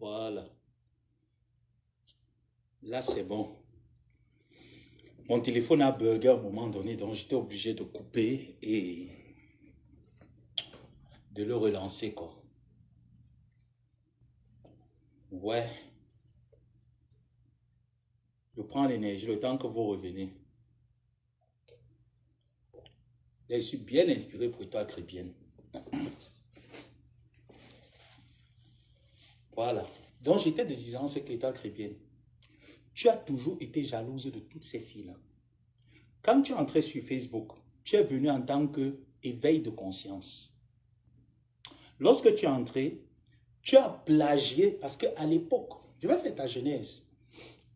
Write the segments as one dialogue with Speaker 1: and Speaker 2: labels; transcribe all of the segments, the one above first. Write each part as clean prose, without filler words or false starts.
Speaker 1: Voilà. Là, c'est bon. Mon téléphone a bugué à un moment donné, donc j'étais obligé de couper et de le relancer, quoi. Ouais. Je prends l'énergie le temps que vous revenez. Je suis bien inspiré pour toi, Crébienne. Voilà. Donc, j'étais de disant ce que toi, Crébienne. Tu as toujours été jalouse de toutes ces filles-là. Quand tu es entré sur Facebook, tu es venu en tant que éveil de conscience. Lorsque tu es entré, tu as plagié parce qu'à l'époque, je vais faire ta genèse.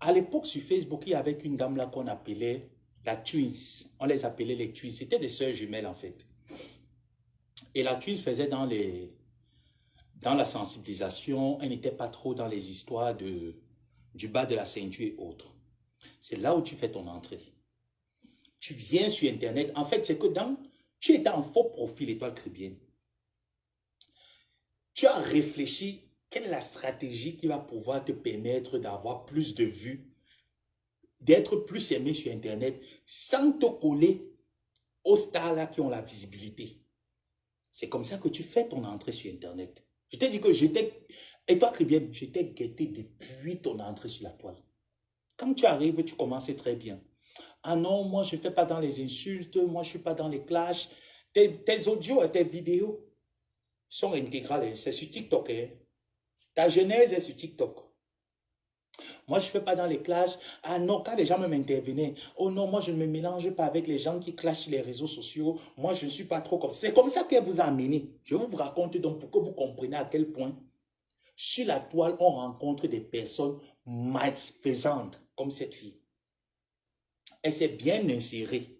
Speaker 1: À l'époque, sur Facebook, il y avait une dame là qu'on appelait la Twins. On les appelait les Twins. C'était des sœurs jumelles en fait. Et la Twins faisait dans la sensibilisation. Elle n'était pas trop dans les histoires du bas de la ceinture et autres. C'est là où tu fais ton entrée. Tu viens sur Internet. En fait, c'est que tu étais en faux profil Étoile Crébienne. Tu as réfléchi, quelle est la stratégie qui va pouvoir te permettre d'avoir plus de vues, d'être plus aimé sur Internet, sans te coller aux stars là qui ont la visibilité. C'est comme ça que tu fais ton entrée sur Internet. Je t'ai dit que et toi Crébienne, je t'ai guetté depuis ton entrée sur la toile. Quand tu arrives, tu commences très bien. Ah non, moi je ne fais pas dans les insultes, moi je ne suis pas dans les clashs. Tes audios et tes vidéos sont intégrales, c'est sur TikTok. Hein. Ta genèse est sur TikTok. Moi, je ne fais pas dans les clashs. Ah non, quand les gens me m'intervenaient, oh non, moi, je ne me mélange pas avec les gens qui clashent sur les réseaux sociaux. Moi, je ne suis pas trop comme ça. C'est comme ça qu'elle vous a amené. Je vais vous raconter donc pour que vous compreniez à quel point, sur la toile, on rencontre des personnes malfaisantes comme cette fille. Elle s'est bien insérée.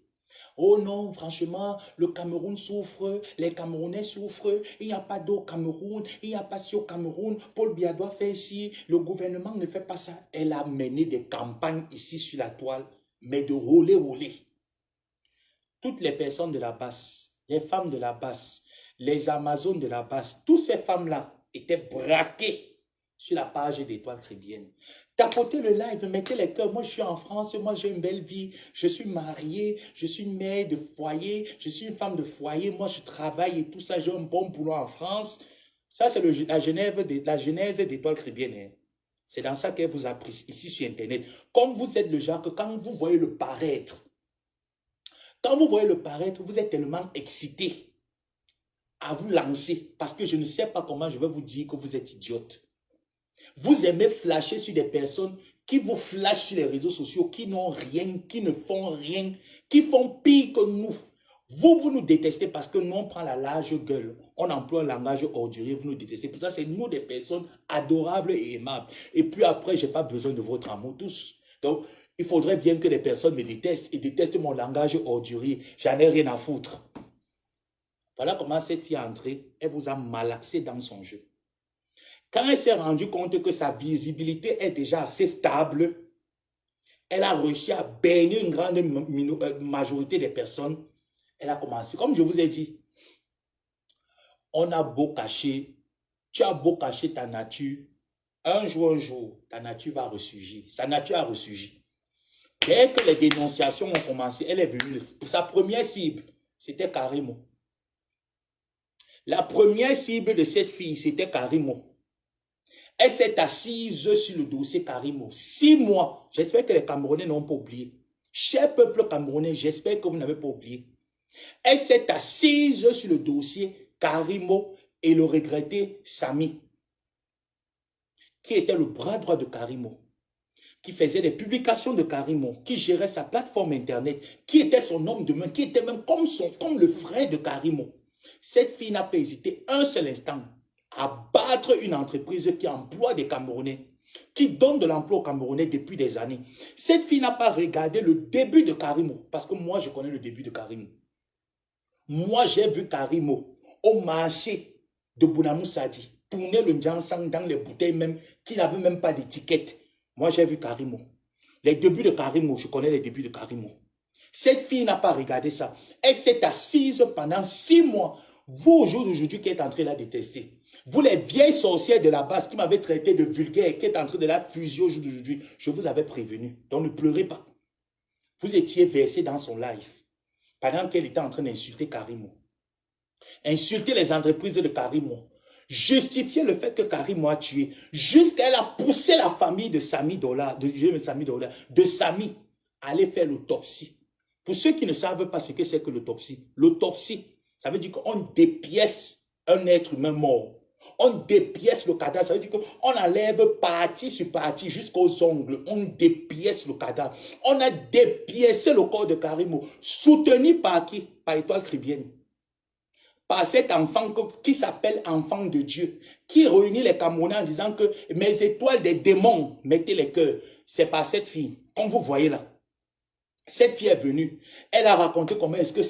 Speaker 1: Oh non, franchement, le Cameroun souffre, les Camerounais souffrent, il n'y a pas d'eau au Cameroun, il n'y a pas si au Cameroun, Paul Biya doit faire ci, le gouvernement ne fait pas ça. Elle a mené des campagnes ici sur la toile, mais de rouler. Toutes les personnes de la basse, les femmes de la basse, les Amazones de la basse, toutes ces femmes-là étaient braquées sur la page d'Étoile Crébienne. Tapotez le live, mettez les cœurs. Moi, je suis en France, moi, j'ai une belle vie. Je suis mariée, je suis une mère de foyer, je suis une femme de foyer. Moi, je travaille et tout ça, j'ai un bon boulot en France. Ça, c'est la genèse d'Étoile Crébienne. C'est dans ça qu'elle vous a pris ici sur Internet. Comme vous êtes le genre que quand vous voyez le paraître, vous êtes tellement excité à vous lancer parce que je ne sais pas comment je vais vous dire que vous êtes idiote. Vous aimez flasher sur des personnes qui vous flashent sur les réseaux sociaux, qui n'ont rien, qui ne font rien, qui font pire que nous. Vous nous détestez parce que nous, on prend la large gueule. On emploie un langage ordurier, vous nous détestez. Pour ça, c'est nous des personnes adorables et aimables. Et puis après, je n'ai pas besoin de votre amour tous. Donc, il faudrait bien que les personnes me détestent et détestent mon langage ordurier. J'en ai rien à foutre. Voilà comment cette fille est entrée. Elle vous a malaxé dans son jeu. Quand elle s'est rendue compte que sa visibilité est déjà assez stable, elle a réussi à baigner une grande majorité des personnes. Elle a commencé, comme je vous ai dit, on a beau cacher, tu as beau cacher ta nature, un jour, ta nature va ressurgir. Sa nature a ressurgi. Dès que les dénonciations ont commencé, elle est venue. Sa première cible, c'était Karimo. La première cible de cette fille, c'était Karimo. Elle s'est assise sur le dossier Karimo. 6 mois. J'espère que les Camerounais n'ont pas oublié. Cher peuple camerounais, j'espère que vous n'avez pas oublié. Elle s'est assise sur le dossier Karimo et le regretté Sami, qui était le bras droit de Karimo, qui faisait des publications de Karimo, qui gérait sa plateforme internet, qui était son homme de main, qui était même comme le frère de Karimo. Cette fille n'a pas hésité un seul instant à battre une entreprise qui emploie des Camerounais, qui donne de l'emploi aux Camerounais depuis des années. Cette fille n'a pas regardé le début de Karimo, parce que moi, je connais le début de Karimo. Moi, j'ai vu Karimo au marché de Bounamou Sadi, tourner le Ndiansang dans les bouteilles même, qui n'avaient même pas d'étiquette. Moi, j'ai vu Karimo. Les débuts de Karimo, je connais les débuts de Karimo. Cette fille n'a pas regardé ça. Elle s'est assise pendant 6 mois. Vous, au jour d'aujourd'hui, qui êtes en train de la détester. Vous les vieilles sorcières de la base qui m'avaient traité de vulgaire, qui est en train de la fuser au jour d'aujourd'hui, je vous avais prévenu. Donc ne pleurez pas. Vous étiez versé dans son live pendant qu'elle était en train d'insulter Karimo. Insulter les entreprises de Karimo. Justifier le fait que Karimo a tué. Jusqu'à elle a poussé la famille de Samy Dola, de Samy, à aller faire l'autopsie. Pour ceux qui ne savent pas ce que c'est que l'autopsie, ça veut dire qu'on dépièce un être humain mort. On dépièce le cadavre, ça veut dire qu'on enlève partie sur partie jusqu'aux ongles. On dépièce le cadavre. On a dépiécé le corps de Karimo, soutenu par qui? Par Étoile Chrétienne. Par cet enfant qui s'appelle enfant de Dieu, qui réunit les Camerounais en disant que mes étoiles des démons, mettez les cœurs. C'est par cette fille, comme vous voyez là. Cette fille est venue, elle a raconté comment est-ce que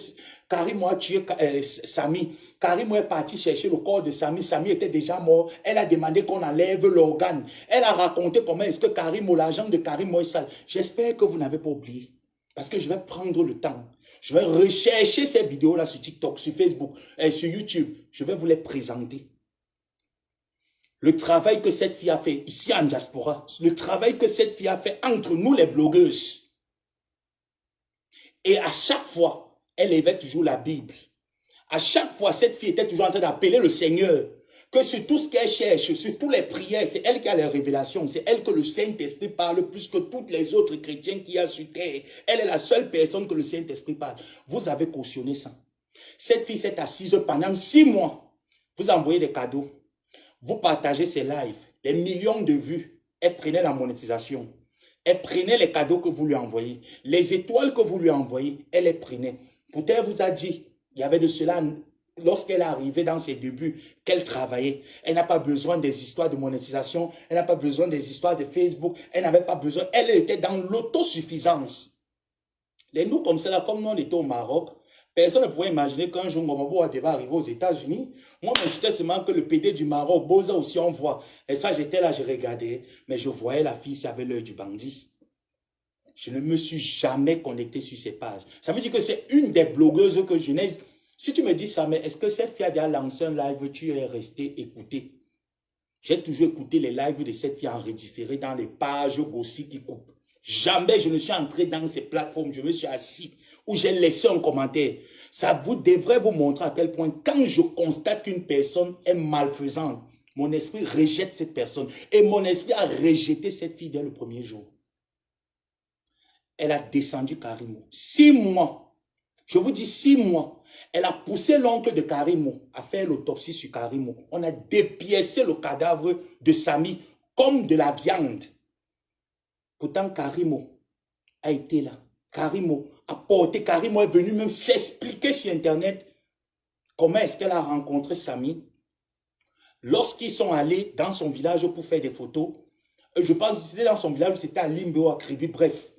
Speaker 1: Karimo a tué Samy. Karimo est parti chercher le corps de Samy. Samy était déjà mort. Elle a demandé qu'on enlève l'organe. Elle a raconté comment est-ce que Karimo, l'agent de Karimo est sale. J'espère que vous n'avez pas oublié. Parce que je vais prendre le temps. Je vais rechercher ces vidéos-là sur TikTok, sur Facebook, sur YouTube. Je vais vous les présenter. Le travail que cette fille a fait ici en diaspora. Le travail que cette fille a fait entre nous les blogueuses. Et à chaque fois, elle éveille toujours la Bible. À chaque fois, cette fille était toujours en train d'appeler le Seigneur. Que sur tout ce qu'elle cherche, sur toutes les prières, c'est elle qui a les révélations. C'est elle que le Saint-Esprit parle plus que tous les autres chrétiens qu'il y a sur terre. Elle est la seule personne que le Saint-Esprit parle. Vous avez cautionné ça. Cette fille s'est assise pendant 6 mois. Vous envoyez des cadeaux. Vous partagez ses lives. Des millions de vues. Elle prenait la monétisation. Elle prenait les cadeaux que vous lui envoyez. Les étoiles que vous lui envoyez, elle les prenait. Pourtant, elle vous a dit, il y avait de cela, lorsqu'elle est arrivée dans ses débuts, qu'elle travaillait. Elle n'a pas besoin des histoires de monétisation. Elle n'a pas besoin des histoires de Facebook. Elle n'avait pas besoin. Elle était dans l'autosuffisance. Les nous, comme cela, comme nous, on était au Maroc, personne ne pouvait imaginer qu'un jour, Momabo va arriver aux États-Unis. Moi, je me suis seulement que le PD du Maroc, Boza aussi, on voit. Et ça, j'étais là, je regardais. Mais je voyais la fille, ça avait l'œil du bandit. Je ne me suis jamais connecté sur ces pages. Ça veut dire que c'est une des blogueuses que je n'ai... Si tu me dis ça, mais est-ce que cette fille a déjà lancé un live, tu es resté écouté? J'ai toujours écouté les lives de cette fille en redifféré dans les pages aussi qui coupent. Jamais je ne suis entré dans ces plateformes, je me suis assis ou j'ai laissé un commentaire. Ça vous devrait vous montrer à quel point quand je constate qu'une personne est malfaisante, mon esprit rejette cette personne. Et mon esprit a rejeté cette fille dès le premier jour. Elle a descendu Karimo. 6 mois. Je vous dis 6 mois. Elle a poussé l'oncle de Karimo à faire l'autopsie sur Karimo. On a dépiécé le cadavre de Samy comme de la viande. Pourtant, Karimo a été là. Karimo a porté. Karimo est venu même s'expliquer sur Internet comment est-ce qu'elle a rencontré Samy. Lorsqu'ils sont allés dans son village pour faire des photos, je pense que c'était dans son village, c'était à Limbo, à Kribi, bref.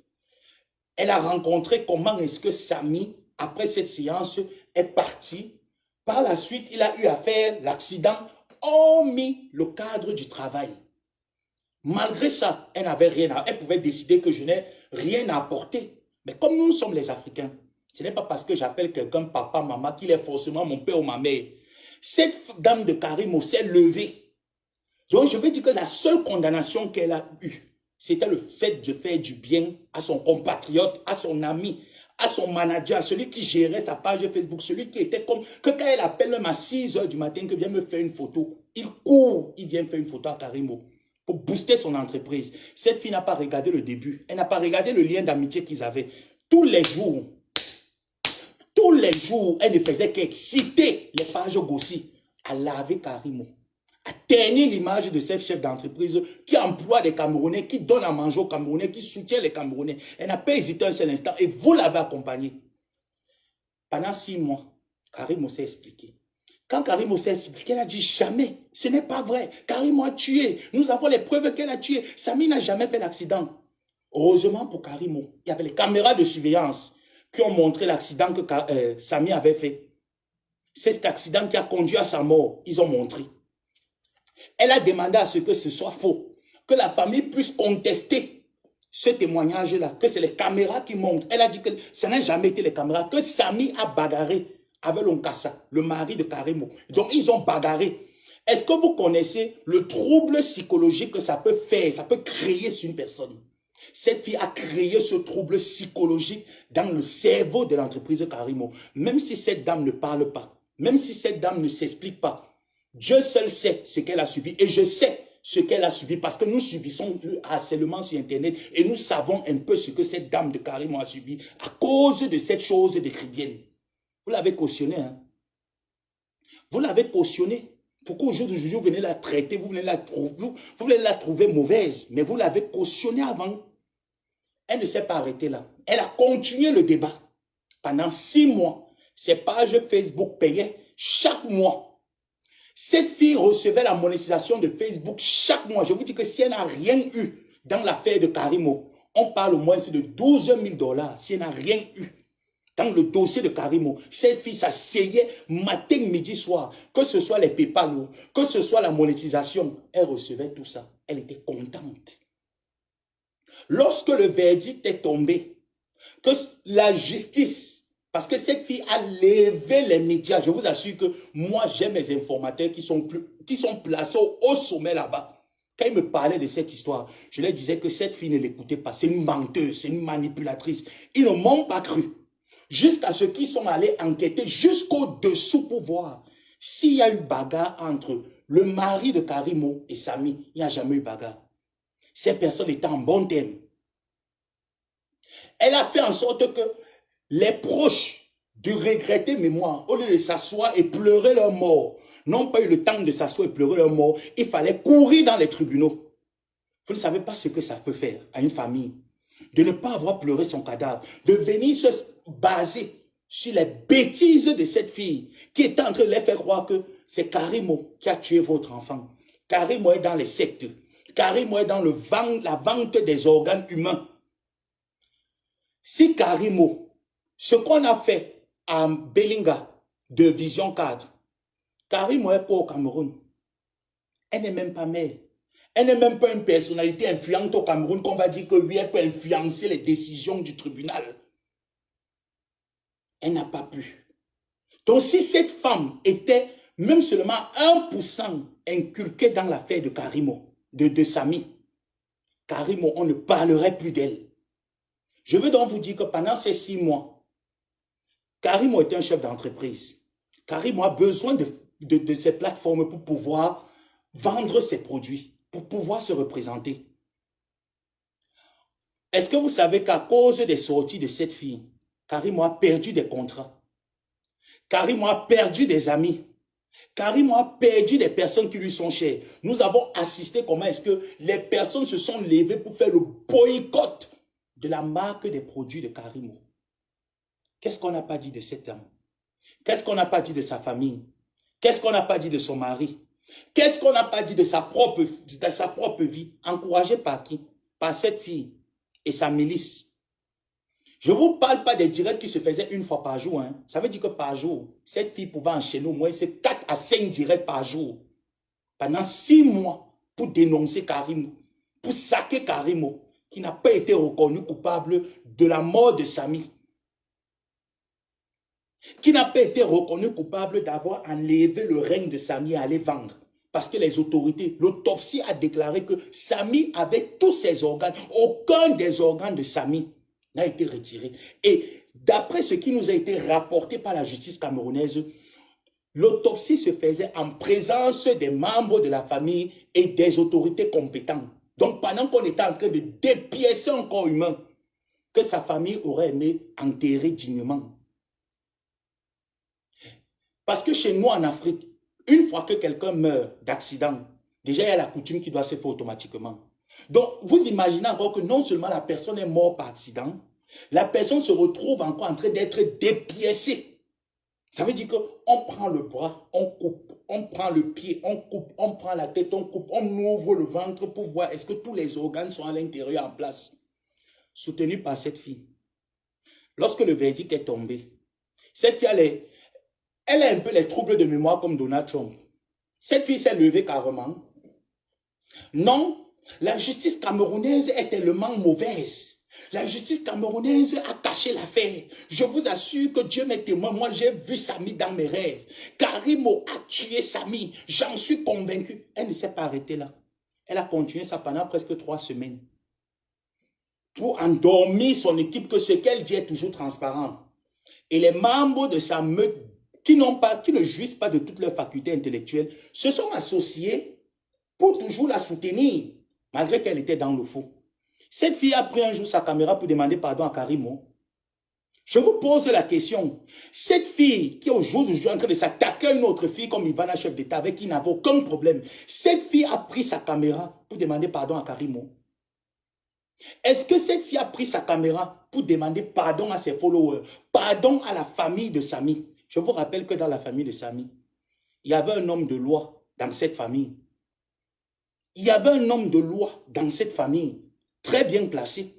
Speaker 1: Elle a rencontré comment est-ce que Samy, après cette séance, est parti. Par la suite, il a eu à faire l'accident, hormis le cadre du travail. Malgré ça, elle n'avait rien à... Elle pouvait décider que je n'ai rien à apporter. Mais comme nous sommes les Africains, ce n'est pas parce que j'appelle quelqu'un papa, maman, qu'il est forcément mon père ou ma mère. Cette dame de Karimo s'est levée. Donc je veux dire que la seule condamnation qu'elle a eue, c'était le fait de faire du bien à son compatriote, à son ami, à son manager, à celui qui gérait sa page Facebook, celui qui était comme, que quand elle appelle même à 6 h du matin, que vient me faire une photo, il court, il vient faire une photo à Karimo pour booster son entreprise. Cette fille n'a pas regardé le début, elle n'a pas regardé le lien d'amitié qu'ils avaient. Tous les jours, elle ne faisait qu'exciter les pages Gossi à laver Karimo, à ternir l'image de cette chef d'entreprise qui emploie des Camerounais, qui donne à manger aux Camerounais, qui soutient les Camerounais. Elle n'a pas hésité un seul instant et vous l'avez accompagnée. Pendant 6 mois, Karimo s'est expliqué. Quand Karimo s'est expliqué, elle a dit jamais, ce n'est pas vrai. Karimo a tué. Nous avons les preuves qu'elle a tué. Samy n'a jamais fait d'accident. Heureusement pour Karimo, il y avait les caméras de surveillance qui ont montré l'accident que Samy avait fait. C'est cet accident qui a conduit à sa mort. Ils ont montré. Elle a demandé à ce que ce soit faux. Que la famille puisse contester ce témoignage-là. Que c'est les caméras qui montrent. Elle a dit que ça n'a jamais été les caméras. Que Samy a bagarré avec l'Onkassa, le mari de Karimo. Donc ils ont bagarré. Est-ce que vous connaissez le trouble psychologique que ça peut faire, ça peut créer sur une personne? Cette fille a créé ce trouble psychologique dans le cerveau de l'entreprise Karimo. Même si cette dame ne parle pas, même si cette dame ne s'explique pas, Dieu seul sait ce qu'elle a subi. Et je sais ce qu'elle a subi parce que nous subissons le harcèlement sur Internet et nous savons un peu ce que cette dame de Karimo a subi à cause de cette chose d'écrivienne. Vous l'avez cautionné, hein? Vous l'avez cautionné. Pourquoi aujourd'hui vous venez la traiter, vous venez la trouver mauvaise, mais vous l'avez cautionnée avant. Elle ne s'est pas arrêtée là. Elle a continué le débat. Pendant 6 mois, ses pages Facebook payaient chaque mois. Cette fille recevait la monétisation de Facebook chaque mois. Je vous dis que si elle n'a rien eu dans l'affaire de Karimo, on parle au moins de 12 000 $. Si elle n'a rien eu dans le dossier de Karimo, cette fille s'asseyait matin, midi, soir. Que ce soit les PayPal, que ce soit la monétisation, elle recevait tout ça. Elle était contente. Lorsque le verdict est tombé, que la justice, parce que cette fille a levé les médias, je vous assure que moi j'ai mes informateurs qui sont placés au sommet là-bas. Quand ils me parlaient de cette histoire, je leur disais que cette fille ne l'écoutait pas, c'est une menteuse, c'est une manipulatrice. Ils ne m'ont pas cru. Jusqu'à ce qu'ils sont allés enquêter jusqu'au-dessous pour voir s'il y a eu bagarre entre le mari de Karimo et Samy. Il n'y a jamais eu bagarre. Ces personnes étaient en bon terme. Elle a fait en sorte que les proches du regretté mémoire, au lieu de s'asseoir et pleurer leur mort, n'ont pas eu le temps de s'asseoir et pleurer leur mort. Il fallait courir dans les tribunaux. Vous ne savez pas ce que ça peut faire à une famille. De ne pas avoir pleuré son cadavre. De venir se baser sur les bêtises de cette fille qui est en train de les faire croire que c'est Karimo qui a tué votre enfant. Karimo est dans les sectes. Karimo est dans la vente des organes humains. Si Karimo, ce qu'on a fait à Belinga de Vision 4, Karimo est quoi au Cameroun? Elle n'est même pas mère. Elle n'est même pas une personnalité influente au Cameroun qu'on va dire que oui, elle peut influencer les décisions du tribunal. Elle n'a pas pu. Donc si cette femme était même seulement 1% inculquée dans l'affaire de Karimo, de Samy, Karimo, on ne parlerait plus d'elle. Je veux donc vous dire que pendant ces 6 mois, Karimo était un chef d'entreprise. Karimo a besoin de ces plateformes pour pouvoir vendre ses produits, pour pouvoir se représenter. Est-ce que vous savez qu'à cause des sorties de cette fille, Karimo a perdu des contrats? Karimo a perdu des amis. Karimo a perdu des personnes qui lui sont chères. Nous avons assisté comment est-ce que les personnes se sont levées pour faire le boycott de la marque des produits de Karimo. Qu'est-ce qu'on n'a pas dit de cet homme? Qu'est-ce qu'on n'a pas dit de sa famille? Qu'est-ce qu'on n'a pas dit de son mari? Qu'est-ce qu'on n'a pas dit de sa propre vie? Encouragée par qui? Par cette fille et sa milice. Je ne vous parle pas des directs qui se faisaient 1 fois par jour. Hein. Ça veut dire que par jour, cette fille pouvait enchaîner au moins 4 à 5 directs par jour. Pendant 6 mois pour dénoncer Karimo, pour saquer Karimo, qui n'a pas été reconnu coupable de la mort de Samy. Qui n'a pas été reconnu coupable d'avoir enlevé le règne de Samy et aller vendre. Parce que les autorités, l'autopsie a déclaré que Samy avait tous ses organes. Aucun des organes de Samy n'a été retiré. Et d'après ce qui nous a été rapporté par la justice camerounaise, l'autopsie se faisait en présence des membres de la famille et des autorités compétentes. Donc pendant qu'on était en train de dépiécer un corps humain, que sa famille aurait aimé enterrer dignement. Parce que chez nous en Afrique, une fois que quelqu'un meurt d'accident, déjà il y a la coutume qui doit se faire automatiquement. Donc vous imaginez encore que non seulement la personne est morte par accident, la personne se retrouve encore en train d'être dépiécée. Ça veut dire qu'on prend le bras, on coupe, on prend le pied, on coupe, on prend la tête, on coupe, on ouvre le ventre pour voir est-ce que tous les organes sont à l'intérieur en place. Soutenu par cette fille. Lorsque le verdict est tombé, cette fille, elle a un peu les troubles de mémoire comme Donald Trump. Cette fille s'est levée carrément. Non, la justice camerounaise est tellement mauvaise. La justice camerounaise a caché l'affaire. Je vous assure que Dieu m'est témoin. Moi, j'ai vu Samy dans mes rêves. Karimo a tué Samy. J'en suis convaincu. Elle ne s'est pas arrêtée là. Elle a continué ça pendant presque 3 semaines. Pour endormir son équipe, que ce qu'elle dit est toujours transparent. Et les membres de sa meute qui ne jouissent pas de toutes leurs facultés intellectuelles se sont associés pour toujours la soutenir, malgré qu'elle était dans le faux. Cette fille a pris un jour sa caméra pour demander pardon à Karimo. Je vous pose la question. Cette fille qui aujourd'hui est en train de s'attaquer à une autre fille comme Ivana, chef d'État, avec qui n'avait aucun problème. Cette fille a pris sa caméra pour demander pardon à Karimo. Est-ce que cette fille a pris sa caméra pour demander pardon à ses followers, pardon à la famille de Samy? Je vous rappelle que dans la famille de Samy, il y avait un homme de loi dans cette famille. Il y avait un homme de loi dans cette famille, très bien placé,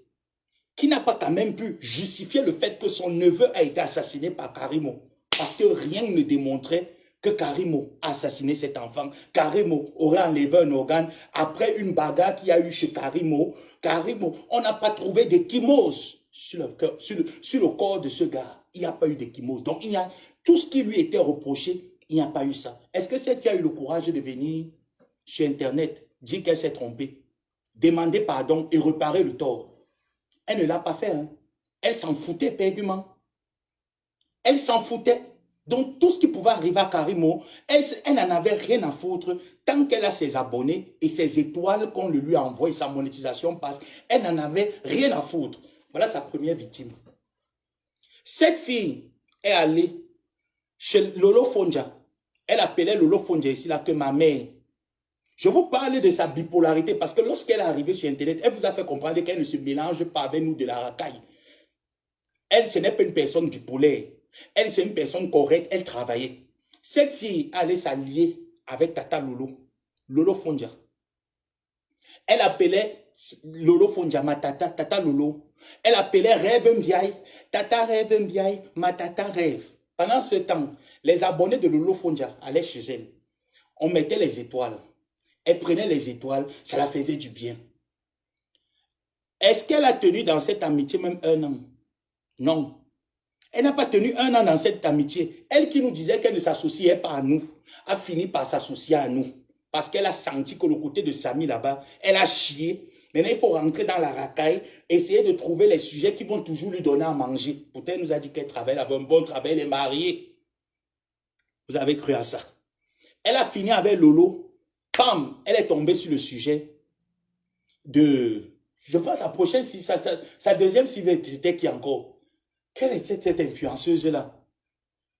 Speaker 1: qui n'a pas quand même pu justifier le fait que son neveu a été assassiné par Karimo. Parce que rien ne démontrait que Karimo a assassiné cet enfant. Karimo aurait enlevé un organe après une bagarre qu'il y a eu chez Karimo. Karimo, on n'a pas trouvé d'échymose sur le corps de ce gars. Il n'y a pas eu d'échymose. Donc, il y a tout ce qui lui était reproché, il n'y a pas eu ça. Est-ce que cette fille a eu le courage de venir sur Internet, dire qu'elle s'est trompée, demander pardon et réparer le tort? Elle ne l'a pas fait. Hein. Elle s'en foutait éperdument. Elle s'en foutait. Donc, tout ce qui pouvait arriver à Karimo, elle n'en avait rien à foutre. Tant qu'elle a ses abonnés et ses étoiles qu'on lui envoie et sa monétisation passe, elle n'en avait rien à foutre. Voilà sa première victime. Cette fille est allée chez Lolo Fonja. Elle appelait Lolo Fonja ici là que ma mère. Je vous parle de sa bipolarité parce que lorsqu'elle est arrivée sur Internet, elle vous a fait comprendre qu'elle ne se mélange pas avec nous de la racaille. Elle, ce n'est pas une personne bipolaire. Elle, c'est une personne correcte, elle travaillait. Cette fille allait s'allier avec Tata Lolo, Lolo Fonja. Elle appelait Lolo Fonja, ma tata, Tata Lolo. Elle appelait Rêve Mbiaye, Tata Rêve Mbiaye, ma tata Rêve. Pendant ce temps, les abonnés de Lolo Fonja allaient chez elle. On mettait les étoiles. Elle prenait les étoiles, ça la faisait du bien. Est-ce qu'elle a tenu dans cette amitié même 1 an? Non. Elle n'a pas tenu 1 an dans cette amitié. Elle qui nous disait qu'elle ne s'associait pas à nous, a fini par s'associer à nous. Parce qu'elle a senti que le côté de Samy là-bas, elle a chié. Maintenant, il faut rentrer dans la racaille, essayer de trouver les sujets qui vont toujours lui donner à manger. Pourtant, elle nous a dit qu'elle travaille, elle avait un bon travail, elle est mariée. Vous avez cru à ça? Elle a fini avec Lolo. Pam, elle est tombée sur le sujet de, je pense, sa deuxième cible, c'était qui encore? Quelle est cette influenceuse-là?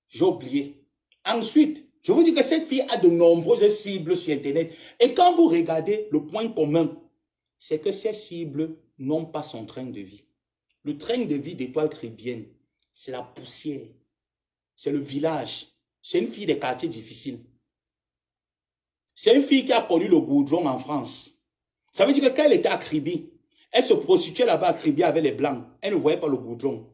Speaker 1: J'ai oublié. Ensuite, je vous dis que cette fille a de nombreuses cibles sur Internet. Et quand vous regardez le point commun, c'est que ces cibles n'ont pas son train de vie. Le train de vie d'Étoile Caribéenne, c'est la poussière. C'est le village. C'est une fille des quartiers difficiles. C'est une fille qui a connu le goudron en France. Ça veut dire que quand elle était à Kribi, elle se prostituait là-bas à Kribi avec les Blancs. Elle ne voyait pas le goudron.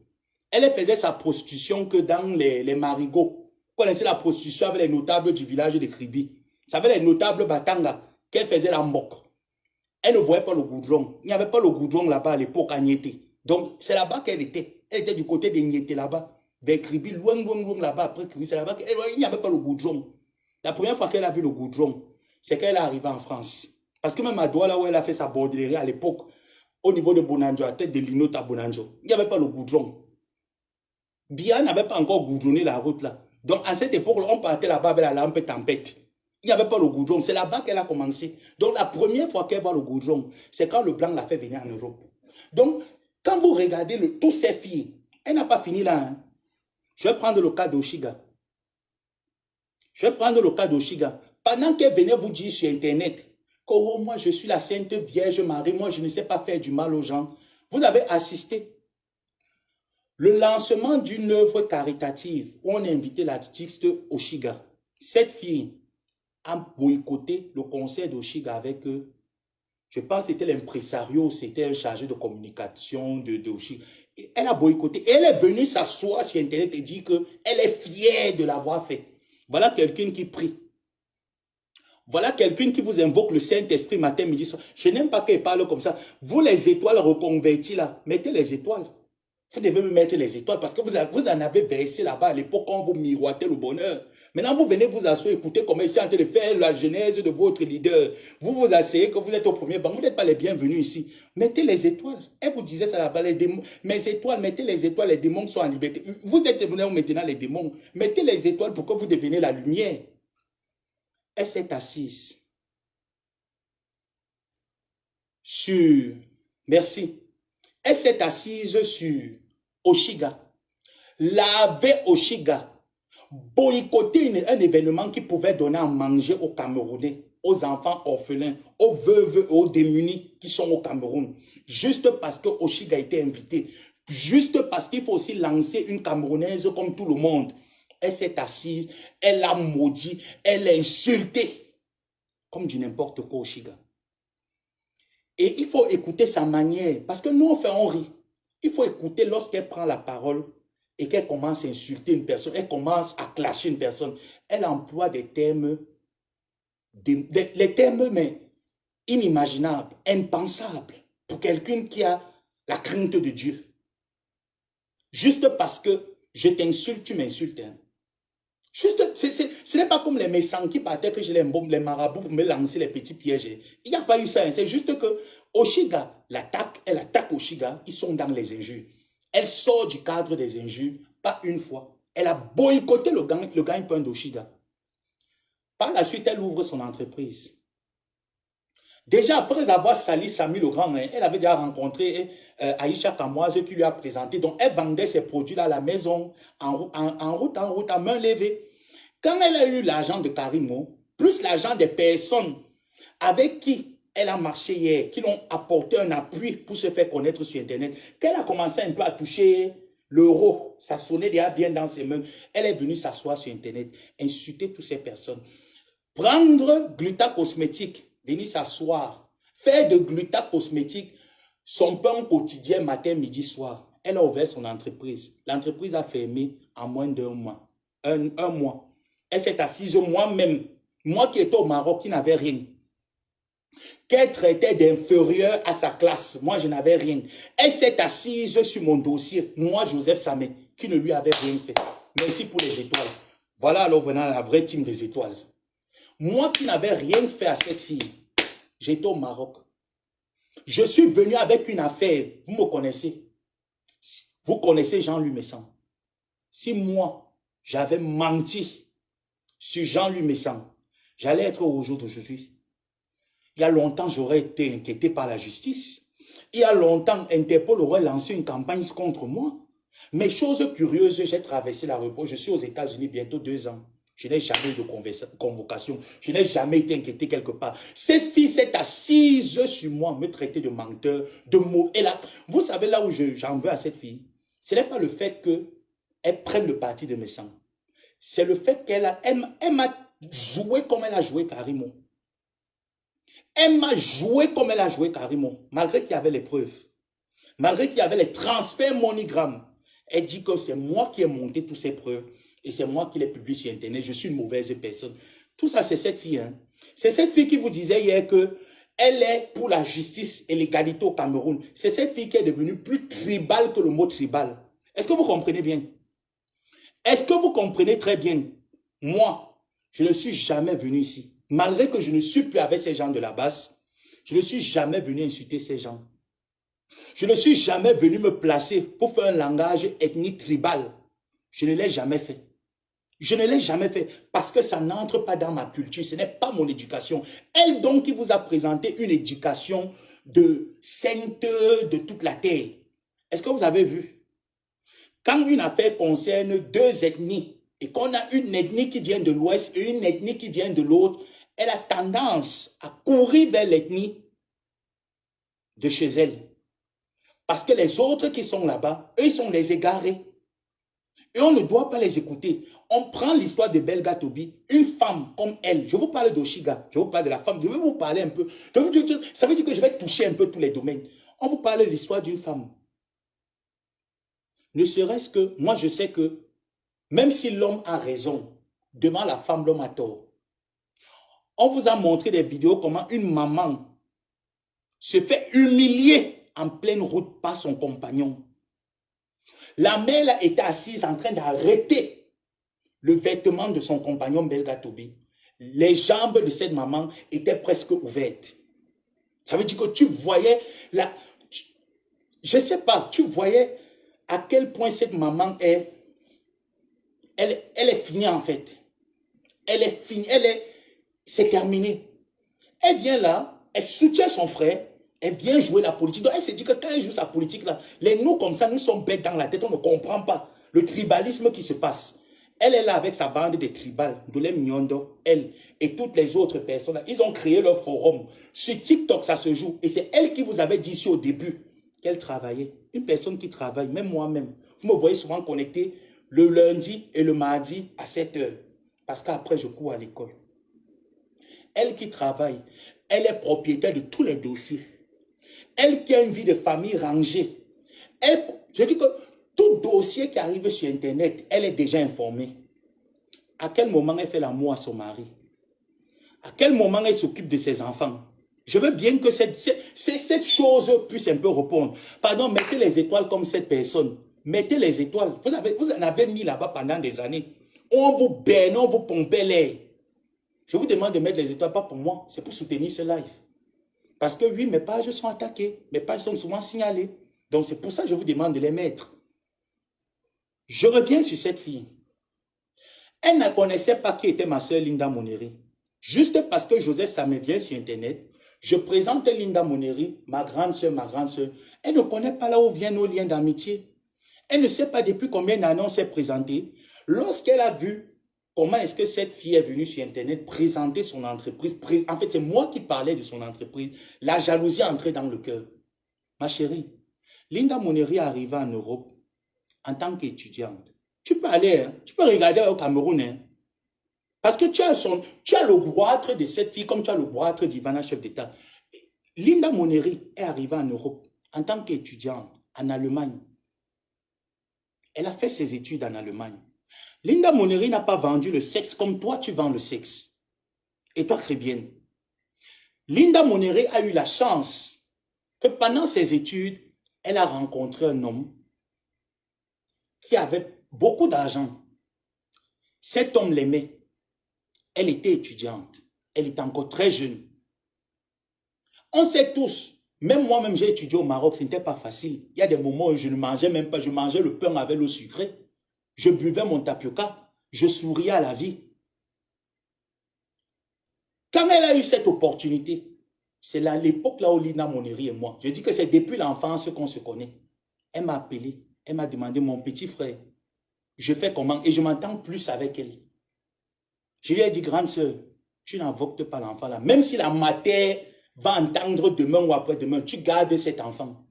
Speaker 1: Elle faisait sa prostitution que dans les marigots. Vous connaissez la prostitution avec les notables du village de Kribi. Ça veut dire les notables Batanga qu'elle faisait la moque. Elle ne voyait pas le goudron. Il n'y avait pas le goudron là-bas à l'époque à Niété. Donc c'est là-bas qu'elle était. Elle était du côté de Niété là-bas. Vers Kribi, loin là-bas. Après Kribi, c'est là-bas qu'il n'y avait pas le goudron. La première fois qu'elle a vu le goudron, c'est qu'elle est arrivée en France. Parce que même à Douala, où elle a fait sa bordellerie à l'époque, au niveau de Bonanjo, à tête de Lino à Bonanjo, il n'y avait pas le goudron. Bia n'avait pas encore goudronné la route là. Donc à cette époque, on partait là-bas avec la lampe tempête. Il n'y avait pas le goudron. C'est là-bas qu'elle a commencé. Donc la première fois qu'elle voit le goudron, c'est quand le blanc l'a fait venir en Europe. Donc, quand vous regardez tous ces filles, elle n'a pas fini là. Hein. Je vais prendre le cas d'Oshiga. Pendant qu'elle venait vous dire sur Internet que oh, moi je suis la Sainte Vierge Marie, moi je ne sais pas faire du mal aux gens, vous avez assisté le lancement d'une œuvre caritative où on a invité l'artiste Oshiga. Cette fille a boycotté le concert d'Oshiga avec eux. Je pense que c'était l'impresario, c'était un chargé de communication de Oshiga. Elle a boycotté. Et elle est venue s'asseoir sur Internet et dire qu'elle est fière de l'avoir fait. Voilà quelqu'un qui prie. Voilà quelqu'un qui vous invoque le Saint-Esprit matin, midi, soir. Je n'aime pas qu'il parle comme ça. Vous, les étoiles reconverties là, mettez les étoiles. Vous devez me mettre les étoiles parce que vous en avez versé là-bas à l'époque quand vous miroitez le bonheur. Maintenant, vous venez vous asseoir, écoutez comment il est en train de faire la genèse de votre leader. Vous vous asseyez que vous êtes au premier banc. Vous n'êtes pas les bienvenus ici. Mettez les étoiles. Elle vous disait ça là-bas, les démons. Mes étoiles, mettez les étoiles, les démons sont en liberté. Vous êtes maintenant les démons. Mettez les étoiles pour que vous deveniez la lumière. Elle s'est assise sur... Merci. Elle s'est assise sur Oshiga. L'avait Oshiga. Boycotter un événement qui pouvait donner à manger aux Camerounais, aux enfants orphelins, aux veuves et aux démunis qui sont au Cameroun. Juste parce que Oshiga a été invité. Juste parce qu'il faut aussi lancer une Camerounaise comme tout le monde. Elle s'est assise, elle a maudit, elle a insulté. Comme du n'importe quoi Oshiga. Et il faut écouter sa manière. Parce que nous, on rit. Il faut écouter lorsqu'elle prend la parole et qu'elle commence à insulter une personne, elle commence à clasher une personne. Elle emploie des termes, les termes mais inimaginables, impensables, pour quelqu'un qui a la crainte de Dieu. Juste parce que je t'insulte, tu m'insultes. Hein. Juste, ce n'est pas comme les méchants qui partaient que j'ai les marabouts pour me lancer les petits pièges. Il n'y a pas eu ça. Hein. C'est juste que Oshiga l'attaque, elle attaque Oshiga, ils sont dans les injures. Elle sort du cadre des injures, pas une fois. Elle a boycotté le gagne-pain d'Oshiga. Par la suite, elle ouvre son entreprise. Déjà, après avoir sali Samy le Grand, elle avait déjà rencontré Aïcha Kamoise qui lui a présenté. Donc, elle vendait ses produits à la maison, en route, à main levée. Quand elle a eu l'argent de Karimo, plus l'argent des personnes avec qui elle a marché hier, qui l'ont apporté un appui pour se faire connaître sur Internet, qu'elle a commencé un peu à toucher l'euro, ça sonnait déjà bien dans ses mains, elle est venue s'asseoir sur Internet, insulter toutes ces personnes. Prendre Gluta Cosmétique, venir s'asseoir, faire de Gluta Cosmétique son pain quotidien matin, midi, soir. Elle a ouvert son entreprise. L'entreprise a fermé en moins d'un mois. Un mois. Elle s'est assise moi-même, moi qui étais au Maroc, qui n'avais rien. Qu'elle traitait d'inférieur à sa classe. Moi, je n'avais rien. Elle s'est assise sur mon dossier. Moi, Joseph Samé, qui ne lui avait rien fait. Merci pour les étoiles. Voilà alors venant la vraie team des étoiles. Moi qui n'avais rien fait à cette fille, j'étais au Maroc. Je suis venu avec une affaire. Vous me connaissez. Vous connaissez Jean-Louis Messan. Si moi, j'avais menti sur Jean-Louis Messan, j'allais être au jour d'aujourd'hui. Il y a longtemps, j'aurais été inquiété par la justice. Il y a longtemps, Interpol aurait lancé une campagne contre moi. Mais chose curieuse, j'ai traversé la République. Je suis aux États-Unis bientôt 2 ans. Je n'ai jamais eu de convocation. Je n'ai jamais été inquiété quelque part. Cette fille s'est assise sur moi, me traiter de menteur, de mauvais. Et là, vous savez là où j'en veux à cette fille? Ce n'est pas le fait qu'elle prenne le parti de mes sangs. C'est le fait qu'elle m'a joué comme elle a joué Karimo. Elle m'a joué comme elle a joué Karimo, malgré qu'il y avait les preuves. Malgré qu'il y avait les transferts MoneyGram. Elle dit que c'est moi qui ai monté toutes ces preuves. Et c'est moi qui les publie sur Internet. Je suis une mauvaise personne. Tout ça, c'est cette fille. Hein. C'est cette fille qui vous disait hier que elle est pour la justice et l'égalité au Cameroun. C'est cette fille qui est devenue plus tribale que le mot tribal. Est-ce que vous comprenez bien? Est-ce que vous comprenez très bien? Moi, je ne suis jamais venu ici. Malgré que je ne suis plus avec ces gens de la base, je ne suis jamais venu insulter ces gens. Je ne suis jamais venu me placer pour faire un langage ethnique tribal. Je ne l'ai jamais fait. Je ne l'ai jamais fait parce que ça n'entre pas dans ma culture. Ce n'est pas mon éducation. Elle donc qui vous a présenté une éducation de sainte de toute la terre. Est-ce que vous avez vu? Quand une affaire concerne 2 ethnies et qu'on a une ethnie qui vient de l'ouest et une ethnie qui vient de l'autre, elle a tendance à courir vers l'ethnie de chez elle. Parce que les autres qui sont là-bas, eux, ils sont les égarés. Et on ne doit pas les écouter. On prend l'histoire de Belga Tobi, une femme comme elle. Je vous parle d'Oshiga, je vous parle de la femme. Je vais vous parler un peu. Ça veut dire que je vais toucher un peu tous les domaines. On vous parle de l'histoire d'une femme. Ne serait-ce que, moi je sais que, même si l'homme a raison, devant la femme, l'homme a tort. On vous a montré des vidéos comment une maman se fait humilier en pleine route par son compagnon. La mère là, était assise en train d'arrêter le vêtement de son compagnon Belga Tobi. Les jambes de cette maman étaient presque ouvertes. Ça veut dire que tu voyais, je ne sais pas, tu voyais à quel point cette maman est, elle est finie en fait. Elle est finie, c'est terminé. Elle vient là, elle soutient son frère, elle vient jouer la politique. Donc elle se dit que quand elle joue sa politique là, nous comme ça, nous sommes bêtes dans la tête, on ne comprend pas le tribalisme qui se passe. Elle est là avec sa bande de tribales, Dolem Nyondo, elle et toutes les autres personnes. Ils ont créé leur forum. Sur TikTok, ça se joue. Et c'est elle qui vous avait dit ici au début qu'elle travaillait. Une personne qui travaille, même moi-même. Vous me voyez souvent connecté le lundi et le mardi à 7 h. Parce qu'après, je cours à l'école. Elle qui travaille, elle est propriétaire de tous les dossiers. Elle qui a une vie de famille rangée. Je dis que tout dossier qui arrive sur Internet, elle est déjà informée. À quel moment elle fait l'amour à son mari? À quel moment elle s'occupe de ses enfants? Je veux bien que cette chose puisse un peu répondre. Pardon, mettez les étoiles comme cette personne. Mettez les étoiles. Vous en avez mis là-bas pendant des années. On vous baigne, on vous pompait l'air. Je vous demande de mettre les étoiles, pas pour moi. C'est pour soutenir ce live. Parce que oui, mes pages sont attaquées. Mes pages sont souvent signalées. Donc c'est pour ça que je vous demande de les mettre. Je reviens sur cette fille. Elle ne connaissait pas qui était ma soeur Linda Moneri. Juste parce que Joseph Samé vient sur Internet, je présente Linda Moneri, ma grande soeur, ma grande soeur. Elle ne connaît pas là où viennent nos liens d'amitié. Elle ne sait pas depuis combien d'années on s'est présenté. Lorsqu'elle a vu comment est-ce que cette fille est venue sur Internet présenter son entreprise, en fait c'est moi qui parlais de son entreprise, la jalousie est entrée dans le cœur. Ma chérie, Linda Moneri est arrivée en Europe en tant qu'étudiante. Tu peux aller, hein? Tu peux regarder au Cameroun. Hein? Parce que tu as le goitre de cette fille comme tu as le goitre d'Ivana, chef d'État. Linda Moneri est arrivée en Europe en tant qu'étudiante en Allemagne. Elle a fait ses études en Allemagne. Linda Moneri n'a pas vendu le sexe comme toi tu vends le sexe. Et toi, très bien. Linda Moneri a eu la chance que pendant ses études, elle a rencontré un homme qui avait beaucoup d'argent. Cet homme l'aimait. Elle était étudiante. Elle était encore très jeune. On sait tous, même moi-même j'ai étudié au Maroc, ce n'était pas facile. Il y a des moments où je ne mangeais même pas, je mangeais le pain avec l'eau sucrée. Je buvais mon tapioca, je souriais à la vie. Quand elle a eu cette opportunité, c'est là l'époque là où Linda Moneri et moi, je dis que c'est depuis l'enfance qu'on se connaît. Elle m'a appelé, elle m'a demandé, mon petit frère, je fais comment? Et je m'entends plus avec elle. Je lui ai dit, grande soeur, tu n'invoques pas l'enfant là. Même si la matière va entendre demain ou après-demain, tu gardes cet enfant.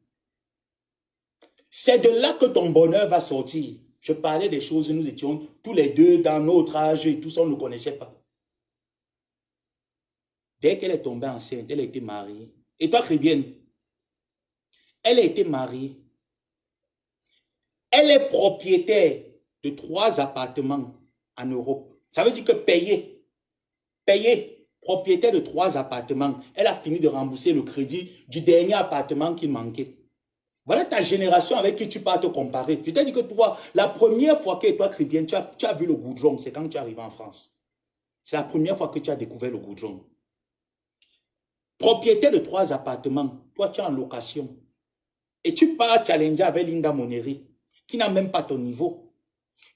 Speaker 1: C'est de là que ton bonheur va sortir. Je parlais des choses, nous étions tous les deux dans notre âge et tout ça, on ne connaissait pas. Dès qu'elle est tombée enceinte, elle a été mariée. Et toi, Chrébienne, elle a été mariée. Elle est propriétaire de 3 appartements en Europe. Ça veut dire que payer, propriétaire de 3 appartements. Elle a fini de rembourser le crédit du dernier appartement qui manquait. Voilà ta génération avec qui tu peux te comparer. Je t'ai dit que toi, la première fois que toi, Chrétien, tu as vu le goudron, c'est quand tu es arrivé en France. C'est la première fois que tu as découvert le goudron. Propriétaire de 3 appartements, toi tu es en location. Et tu pars challenger avec Linda Moneri, qui n'a même pas ton niveau.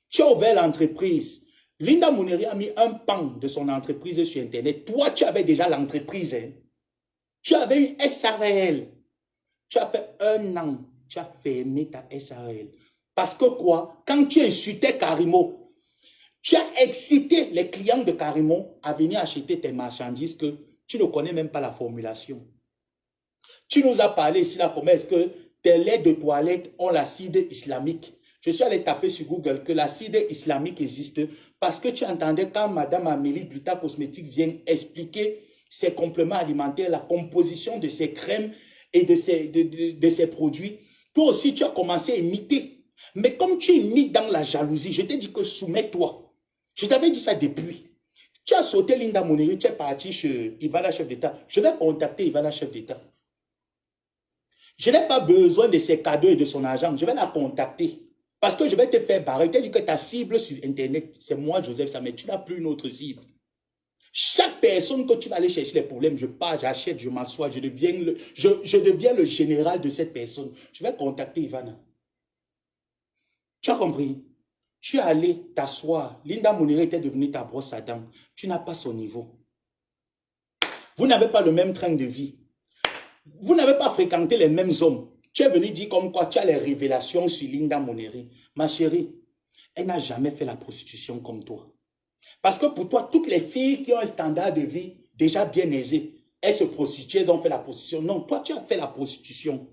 Speaker 1: Tu as ouvert l'entreprise. Linda Moneri a mis un pan de son entreprise sur Internet. Toi, tu avais déjà l'entreprise. Hein? Tu avais une SARL. Tu as fait 1 an. Tu as fermé ta SARL. Parce que quoi? Quand tu insultais Karimo, tu as excité les clients de Karimo à venir acheter tes marchandises que tu ne connais même pas la formulation. Tu nous as parlé ici là comment est-ce que tes laits de toilette ont l'acide islamique. Je suis allé taper sur Google que l'acide islamique existe parce que tu entendais quand Madame Amélie Gluta Cosmétique vient expliquer ses compléments alimentaires, la composition de ses crèmes et de ses produits. Toi aussi, tu as commencé à imiter. Mais comme tu imites dans la jalousie, je t'ai dit que soumets-toi. Je t'avais dit ça depuis. Tu as sauté Linda Moneri, tu es parti chez Ivana, chef d'État. Je vais contacter Ivana, chef d'État. Je n'ai pas besoin de ses cadeaux et de son argent. Je vais la contacter. Parce que je vais te faire barrer. Tu as dit que ta cible sur Internet, c'est moi, Joseph Samet. Tu n'as plus une autre cible. Chaque personne que tu vas aller chercher les problèmes, je pars, j'achète, je m'assois, je deviens le général de cette personne. Je vais contacter Ivana. Tu as compris? Tu es allé t'asseoir. Linda Moneri était devenue ta brosse à dents. Tu n'as pas son niveau. Vous n'avez pas le même train de vie. Vous n'avez pas fréquenté les mêmes hommes. Tu es venu dire comme quoi tu as les révélations sur Linda Moneri. Ma chérie, elle n'a jamais fait la prostitution comme toi. Parce que pour toi, toutes les filles qui ont un standard de vie déjà bien aisé, elles se prostituent, elles ont fait la prostitution. Non, toi, tu as fait la prostitution.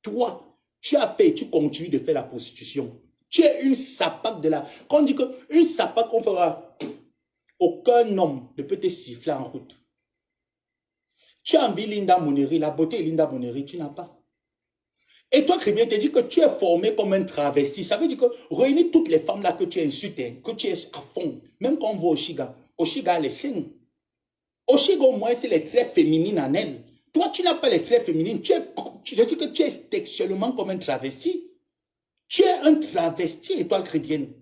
Speaker 1: Toi, tu as fait, tu continues de faire la prostitution. Tu es une sapaque de la... Quand on dit qu'une sapaque, on fera... Aucun homme ne peut te siffler en route. Tu as envie Linda Moneri, la beauté de Linda Moneri, tu n'as pas. Et toi, Crébien, te dit que tu es formé comme un travesti. Ça veut dire que réunis toutes les femmes là que tu insultes, que tu es à fond. Même quand on voit Oshiga, Oshiga a les seins. Oshiga au moins, c'est les traits féminines en elle. Toi, tu n'as pas les traits féminines. Je dis que tu es textuellement comme un travesti. Tu es un travesti, étoile chrétienne.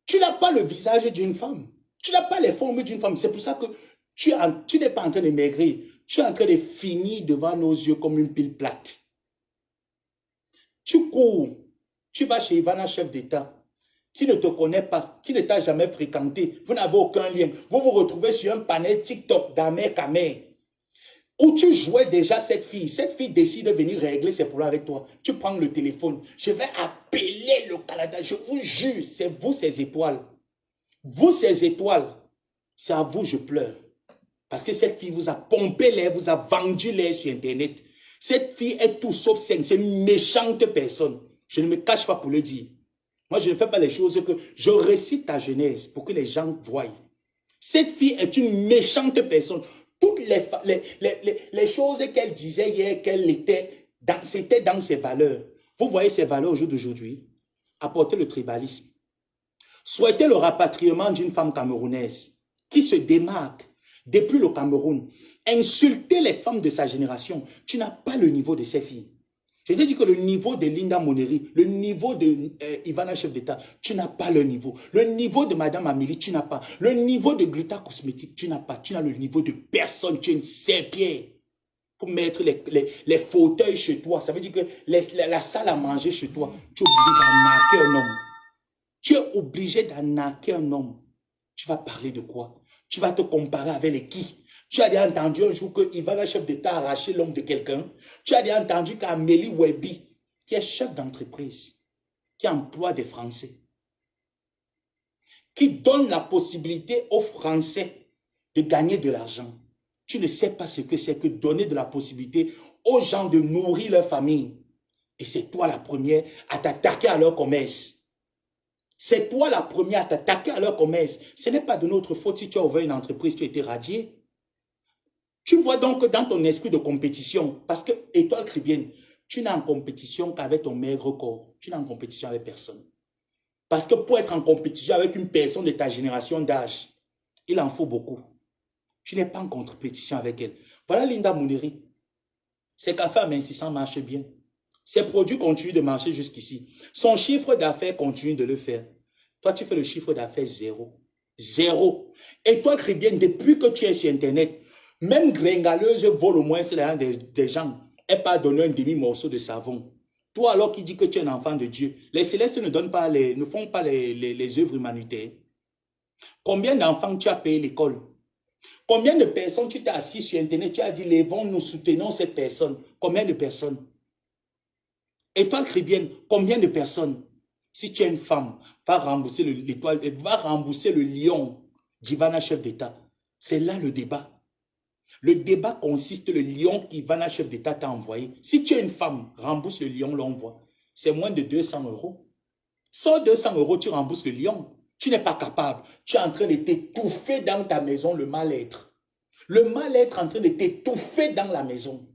Speaker 1: Tu n'as pas le visage d'une femme. Tu n'as pas les formes d'une femme. C'est pour ça que tu n'es pas en train de maigrir. Tu es en train de finir devant nos yeux comme une pile plate. Tu cours. Tu vas chez Ivana, chef d'État, qui ne te connaît pas, qui ne t'a jamais fréquenté. Vous n'avez aucun lien. Vous vous retrouvez sur un panel TikTok d'Amer Kamer, où tu jouais déjà cette fille. Cette fille décide de venir régler ses problèmes avec toi. Tu prends le téléphone. Je vais appeler le Canada. Je vous jure, c'est vous ces étoiles. Vous ces étoiles, c'est à vous je pleure. Parce que cette fille vous a pompé l'air, vous a vendu l'air sur Internet. Cette fille est tout sauf saine. C'est une méchante personne. Je ne me cache pas pour le dire. Moi, je ne fais pas les choses que... Je récite ta jeunesse pour que les gens voient. Cette fille est une méchante personne. Toutes les choses qu'elle disait hier, qu'elle était, c'était dans ses valeurs. Vous voyez ses valeurs au jour d'aujourd'hui. Apporter le tribalisme. Souhaiter le rapatriement d'une femme camerounaise qui se démarque depuis le Cameroun. Insulter les femmes de sa génération. Tu n'as pas le niveau de ces filles. Je t'ai dit que le niveau de Linda Moneri, le niveau de Ivana, chef d'État, tu n'as pas le niveau. Le niveau de Madame Amélie, tu n'as pas. Le niveau de Gluta Cosmétique, tu n'as pas. Tu n'as le niveau de personne. Tu es une serpillère pour mettre les fauteuils chez toi. Ça veut dire que la salle à manger chez toi, tu es obligé d'arnaquer un homme. Tu es obligé d'arnaquer un homme. Tu vas parler de quoi? Tu vas te comparer avec les qui? Tu as déjà entendu un jour que Ivana, chef d'État, a arraché l'homme de quelqu'un. Tu as déjà entendu qu'Amélie Webby, qui est chef d'entreprise, qui emploie des Français, qui donne la possibilité aux Français de gagner de l'argent. Tu ne sais pas ce que c'est que donner de la possibilité aux gens de nourrir leur famille. Et c'est toi la première à t'attaquer à leur commerce. C'est toi la première à t'attaquer à leur commerce. Ce n'est pas de notre faute si tu as ouvert une entreprise, tu as été radié. Tu vois donc dans ton esprit de compétition, parce que, étoile chrétienne, tu n'es en compétition qu'avec ton maigre corps. Tu n'es en compétition avec personne. Parce que pour être en compétition avec une personne de ta génération d'âge, il en faut beaucoup. Tu n'es pas en compétition avec elle. Voilà Linda Moneri. Ses cafés à mincissant marchent bien. Ses produits continuent de marcher jusqu'ici. Son chiffre d'affaires continue de le faire. Toi, tu fais le chiffre d'affaires zéro. Zéro. Et toi, chrétienne, depuis que tu es sur Internet, même gringaleuse vole au moins des gens. Elle pas donné un demi-morceau de savon. Toi, alors qui dis que tu es un enfant de Dieu, les célestes ne font pas les œuvres humanitaires. Combien d'enfants tu as payé l'école? Combien de personnes tu t'es assis sur Internet, tu as dit, levons, nous soutenons cette personne. Combien de personnes? Étoile chrétienne, combien de personnes? Si tu es une femme, va rembourser l'étoile, va rembourser le lion d'Ivana, chef d'État. C'est là le débat. Le débat consiste le lion qu'Ivana, chef d'État, t'a envoyé. Si tu es une femme, rembourse le lion, l'envoi. C'est moins de 200 €. Sans 200 €, tu rembourses le lion. Tu n'es pas capable. Tu es en train de t'étouffer dans ta maison, le mal-être. Le mal-être est en train de t'étouffer dans la maison.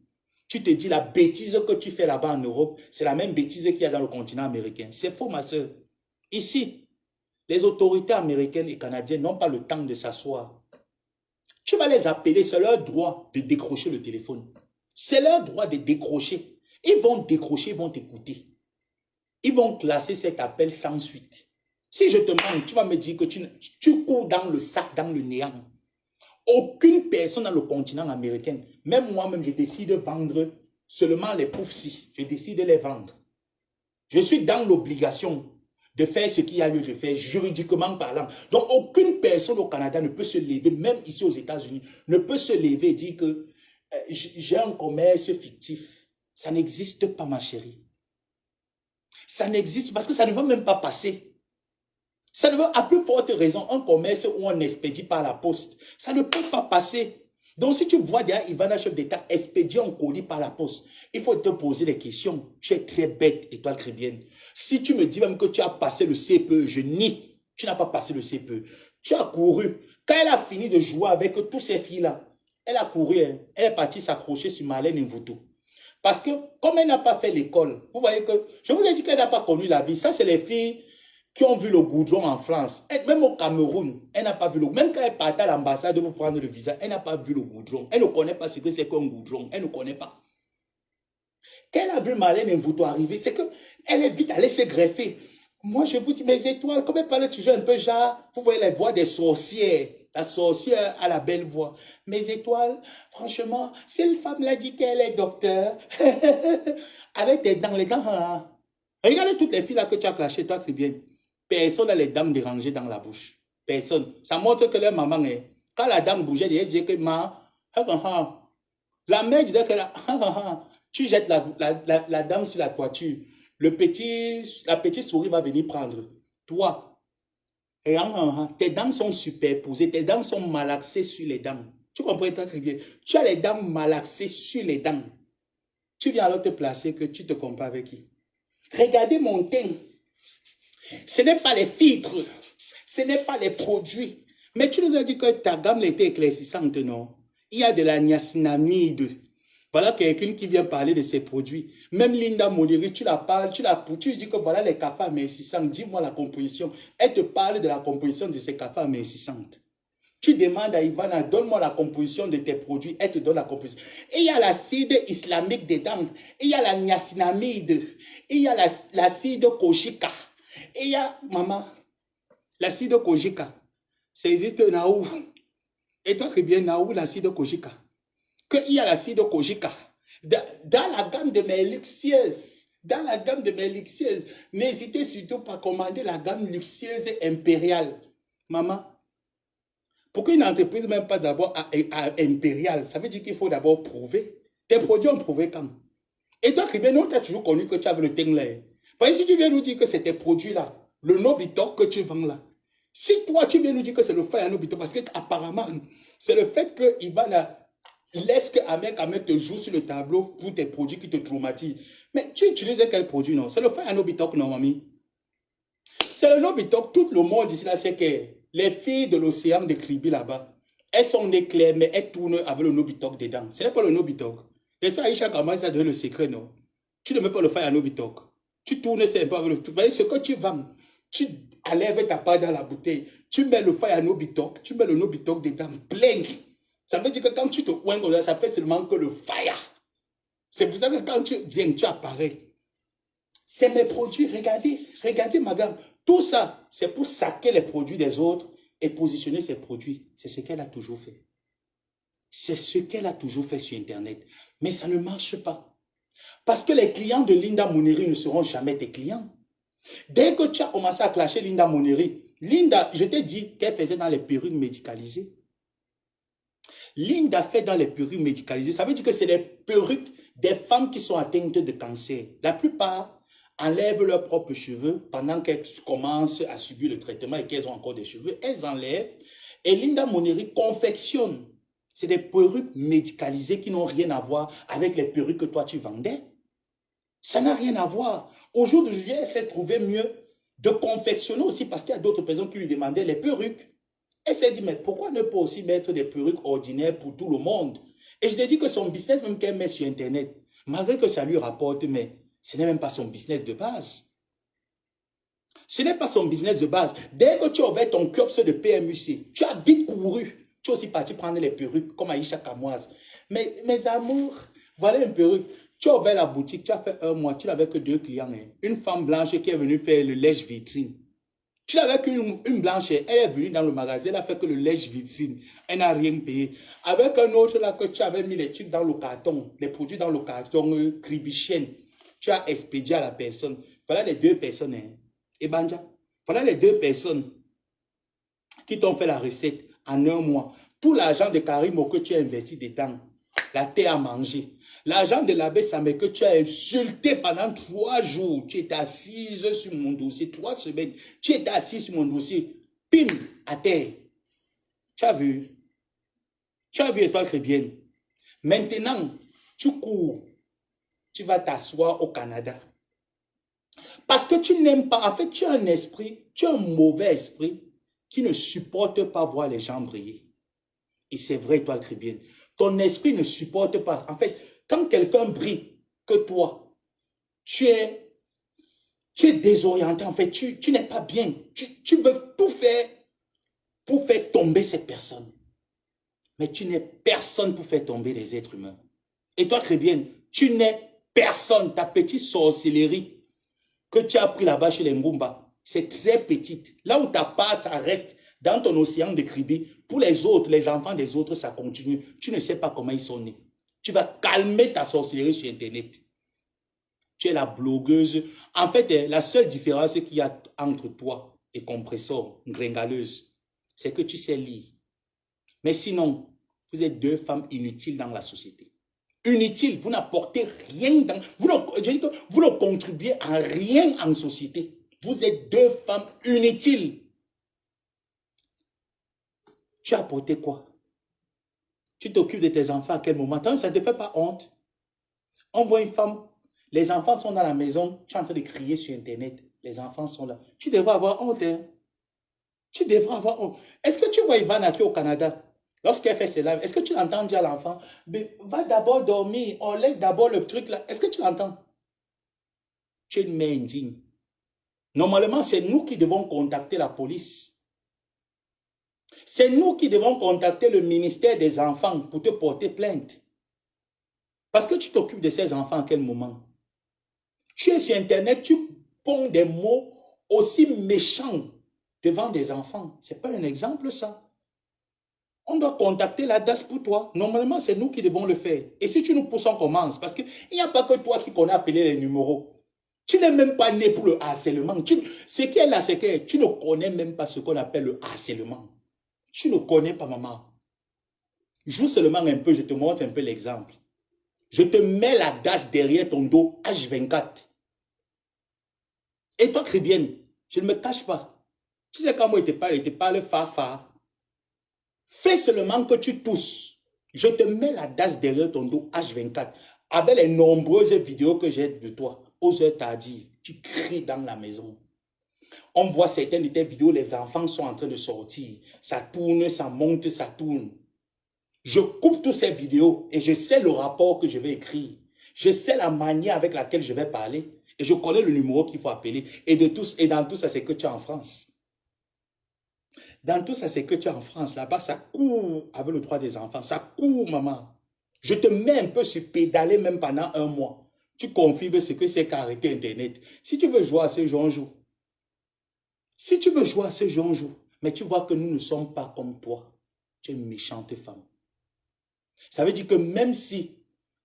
Speaker 1: Tu te dis la bêtise que tu fais là-bas en Europe, c'est la même bêtise qu'il y a dans le continent américain. C'est faux, ma soeur. Ici, les autorités américaines et canadiennes n'ont pas le temps de s'asseoir Tu vas les appeler, c'est leur droit de décrocher le téléphone. C'est leur droit de décrocher. Ils vont décrocher, ils vont t'écouter. Ils vont classer cet appel sans suite. Si je te demande, tu vas me dire que tu cours dans le sac, dans le néant. Aucune personne dans le continent américain, même moi-même, je décide de vendre seulement les poufs-ci. Je décide de les vendre. Je suis dans l'obligation de faire ce qu'il y a lieu de faire, juridiquement parlant. Donc, aucune personne au Canada ne peut se lever, même ici aux États-Unis, ne peut se lever et dire que j'ai un commerce fictif. Ça n'existe pas, ma chérie. Ça n'existe parce que ça ne va même pas passer. Ça ne va, à plus forte raison, un commerce où on expédie par la poste, ça ne peut pas passer. Donc, si tu vois derrière Ivana, chef d'État, expédier un colis par la poste, il faut te poser des questions. Tu es très bête, étoile chrétienne. Si tu me dis même que tu as passé le CPE, je nie. Tu n'as pas passé le CPE. Tu as couru. Quand elle a fini de jouer avec tous ces filles-là, elle a couru, hein. Elle est partie s'accrocher sur Marlène Mvuto. Parce que, comme elle n'a pas fait l'école, vous voyez que, je vous ai dit qu'elle n'a pas connu la vie. Ça, c'est les filles qui ont vu le goudron en France. Même au Cameroun, elle n'a pas vu le goudron. Même quand elle partait à l'ambassade pour prendre le visa, elle n'a pas vu le goudron. Elle ne connaît pas ce que c'est qu'un goudron. Elle ne connaît pas. Quand elle a vu Marlène Mvuto arriver, c'est qu'elle est vite allée se greffer. Moi, je vous dis, mes étoiles, comme elle parlait toujours un peu genre, vous voyez les voix des sorcières. La sorcière a la belle voix. Mes étoiles, franchement, si une femme l'a dit qu'elle est docteur, avec des dents, les dents, hein. Regardez toutes les filles là que tu as clashées, toi, c'est bien. Personne n'a les dents dérangées dans la bouche. Personne. Ça montre que leur maman est. Quand la dame bougeait, elle disait que la mère disait que tu jettes la dame sur la toiture. La petite souris va venir prendre. Toi, tes dents sont superposées, tes dents sont malaxées sur les dents. Tu comprends très bien. Tu as les dents malaxées sur les dents. Tu viens alors te placer que tu te compares avec qui? Regardez mon teint. Ce n'est pas les filtres, ce n'est pas les produits. Mais tu nous as dit que ta gamme était éclaircissante, non? Il y a de la niacinamide. Voilà quelqu'un qui vient parler de ces produits. Même Linda Modiri, tu la parles, tu lui dis que voilà les cafés amincissants, dis-moi la composition. Elle te parle de la composition de ces cafés amincissantes. Tu demandes à Ivana, donne-moi la composition de tes produits, elle te donne la composition. Et il y a l'acide islamique dedans, il y a la niacinamide, il y a l'acide koshika. Et il y a, maman, l'acide koshika. Ça existe où? Et toi, bien, où l'acide koshika? Qu'il y a l'acide koshika. Dans la gamme de mes luxueuses, n'hésitez surtout pas à commander la gamme luxueuse impériale. Maman, pourquoi une entreprise même pas d'abord impériale? Ça veut dire qu'il faut d'abord prouver. Tes produits ont prouvé quand? Et toi, bien, nous, tu as toujours connu que tu avais le teint là. Parce que si tu viens nous dire que c'est tes produits-là, le Nobitok que tu vends là, si toi, tu viens nous dire que c'est le Faya Nobitok, parce qu'apparemment, c'est le fait qu'il va là, laisse que Ahmed te joue sur le tableau pour tes produits qui te traumatisent. Mais tu utilises quel produit, non? C'est le Faya Nobitok, non, mamie? C'est le Nobitok, tout le monde ici là, c'est que les filles de l'océan de Kribi là-bas, elles sont éclairées, mais elles tournent avec le Nobitok dedans. Ce n'est pas le Nobitok. J'espère que Aïcha commence à donner le secret, non? Tu ne mets pas le Faya Nobitok. Tu tournes, c'est un peu avec le truc. Ce que tu vends, tu enlèves ta part dans la bouteille. Tu mets le Faya Nobitok, tu mets le Nobitok dedans, plein. Ça veut dire que quand tu te oins comme ça fait seulement que le Faya. C'est pour ça que quand tu viens, tu apparais. C'est mes produits, regardez ma gamme. Tout ça, c'est pour saquer les produits des autres et positionner ses produits. C'est ce qu'elle a toujours fait. C'est ce qu'elle a toujours fait sur Internet. Mais ça ne marche pas. Parce que les clients de Linda Moneri ne seront jamais tes clients. Dès que tu as commencé à clasher Linda Moneri, Linda, je t'ai dit qu'elle faisait dans les perruques médicalisées. Linda fait dans les perruques médicalisées. Ça veut dire que c'est les perruques des femmes qui sont atteintes de cancer. La plupart enlèvent leurs propres cheveux pendant qu'elles commencent à subir le traitement et qu'elles ont encore des cheveux. Elles enlèvent et Linda Moneri confectionne. C'est des perruques médicalisées qui n'ont rien à voir avec les perruques que toi tu vendais. Ça n'a rien à voir. Aujourd'hui, elle s'est trouvée mieux de confectionner aussi parce qu'il y a d'autres personnes qui lui demandaient les perruques. Elle s'est dit, mais pourquoi ne pas aussi mettre des perruques ordinaires pour tout le monde? Et je t'ai dit que son business, même qu'elle met sur Internet, malgré que ça lui rapporte, mais ce n'est même pas son business de base. Ce n'est pas son business de base. Dès que tu as ouvert ton kiosque de PMUC, tu as vite couru. Tu es aussi parti prendre les perruques comme Aïcha Kamoise. Mais mes amours, voilà une perruque. Tu as ouvert la boutique, tu as fait un mois, tu n'avais que 2 clients. Hein. Une femme blanche qui est venue faire le lèche-vitrine. Tu n'avais qu'une blanche, elle est venue dans le magasin, elle a fait que le lèche-vitrine. Elle n'a rien payé. Avec un autre là que tu avais mis les trucs dans le carton, les produits dans le carton, cribichienne. Tu as expédié à la personne. Voilà les 2 personnes. Hein. Et Banja, voilà les 2 personnes qui t'ont fait la recette en un mois. Tout l'argent de Karimo que tu as investi dedans, la terre à manger. L'argent de l'abbé Samé que tu as insulté pendant 3 jours. Tu étais assise sur mon dossier, 3 semaines. Tu étais assise sur mon dossier. Pim, à terre. Tu as vu? Tu as vu Étoile Chrétienne. Maintenant, tu cours. Tu vas t'asseoir au Canada. Parce que tu n'aimes pas. En fait, tu as un esprit, tu as un mauvais esprit qui ne supporte pas voir les gens briller. Et c'est vrai, Étoile Chrétienne. Ton esprit ne supporte pas. En fait, quand quelqu'un brille que toi, tu es désorienté. En fait, tu n'es pas bien. Tu veux tout faire pour faire tomber cette personne. Mais tu n'es personne pour faire tomber les êtres humains. Et toi, Chrétienne, tu n'es personne. Ta petite sorcellerie que tu as appris là-bas chez les Ngumba, c'est très petite. Là où ta part s'arrête, dans ton océan de Kribi, pour les autres, les enfants des autres, ça continue. Tu ne sais pas comment ils sont nés. Tu vas calmer ta sorcellerie sur Internet. Tu es la blogueuse. En fait, la seule différence qu'il y a entre toi et Compressor, gringaleuse, c'est que tu sais lire. Mais sinon, vous êtes 2 femmes inutiles dans la société. Inutiles, vous n'apportez rien dans... Vous ne contribuez à rien en société. Vous êtes 2 femmes inutiles. Tu as apporté quoi? Tu t'occupes de tes enfants à quel moment? Ça ne te fait pas honte? On voit une femme, les enfants sont dans la maison, tu es en train de crier sur Internet. Les enfants sont là. Tu devrais avoir honte. Hein? Tu devrais avoir honte. Est-ce que tu vois Ivana qui est au Canada? Lorsqu'elle fait ses lives, est-ce que tu l'entends dire à l'enfant, va d'abord dormir, on laisse d'abord le truc là. Est-ce que tu l'entends? Tu es une mère indigne. Normalement, c'est nous qui devons contacter la police. C'est nous qui devons contacter le ministère des enfants pour te porter plainte. Parce que tu t'occupes de ces enfants à quel moment? Tu es sur Internet, tu ponds des mots aussi méchants devant des enfants. Ce n'est pas un exemple, ça. On doit contacter la DAS pour toi. Normalement, c'est nous qui devons le faire. Et si tu nous pousses, on commence. Parce qu'il n'y a pas que toi qui connais appeler les numéros. Tu n'es même pas né pour le harcèlement. Ce qui est là, c'est que tu ne connais même pas ce qu'on appelle le harcèlement. Tu ne connais pas, maman. Joue seulement un peu, je te montre un peu l'exemple. Je te mets la DAS derrière ton dos, H24. Et toi, chrétienne, je ne me cache pas. Tu sais quand moi, il te parle fa. Fais seulement que tu tousses. Je te mets la DAS derrière ton dos, H24. Avec les nombreuses vidéos que j'ai de toi, aux heures tardives, tu cries dans la maison. On voit certaines de tes vidéos, les enfants sont en train de sortir. Ça tourne, ça monte, ça tourne. Je coupe toutes ces vidéos et je sais le rapport que je vais écrire. Je sais la manière avec laquelle je vais parler. Et je connais le numéro qu'il faut appeler. Et dans tout ça, c'est que tu es en France. Dans tout ça, c'est que tu es en France. Là-bas, ça court avec le droit des enfants. Ça court, maman. Je te mets un peu sur pédaler même pendant un mois. Tu confirmes ce que c'est qu'arrêter Internet. Si tu veux jouer à ce jeu, on joue. Si tu veux jouer à ce jeu, on joue. Mais tu vois que nous ne sommes pas comme toi. Tu es une méchante femme. Ça veut dire que même si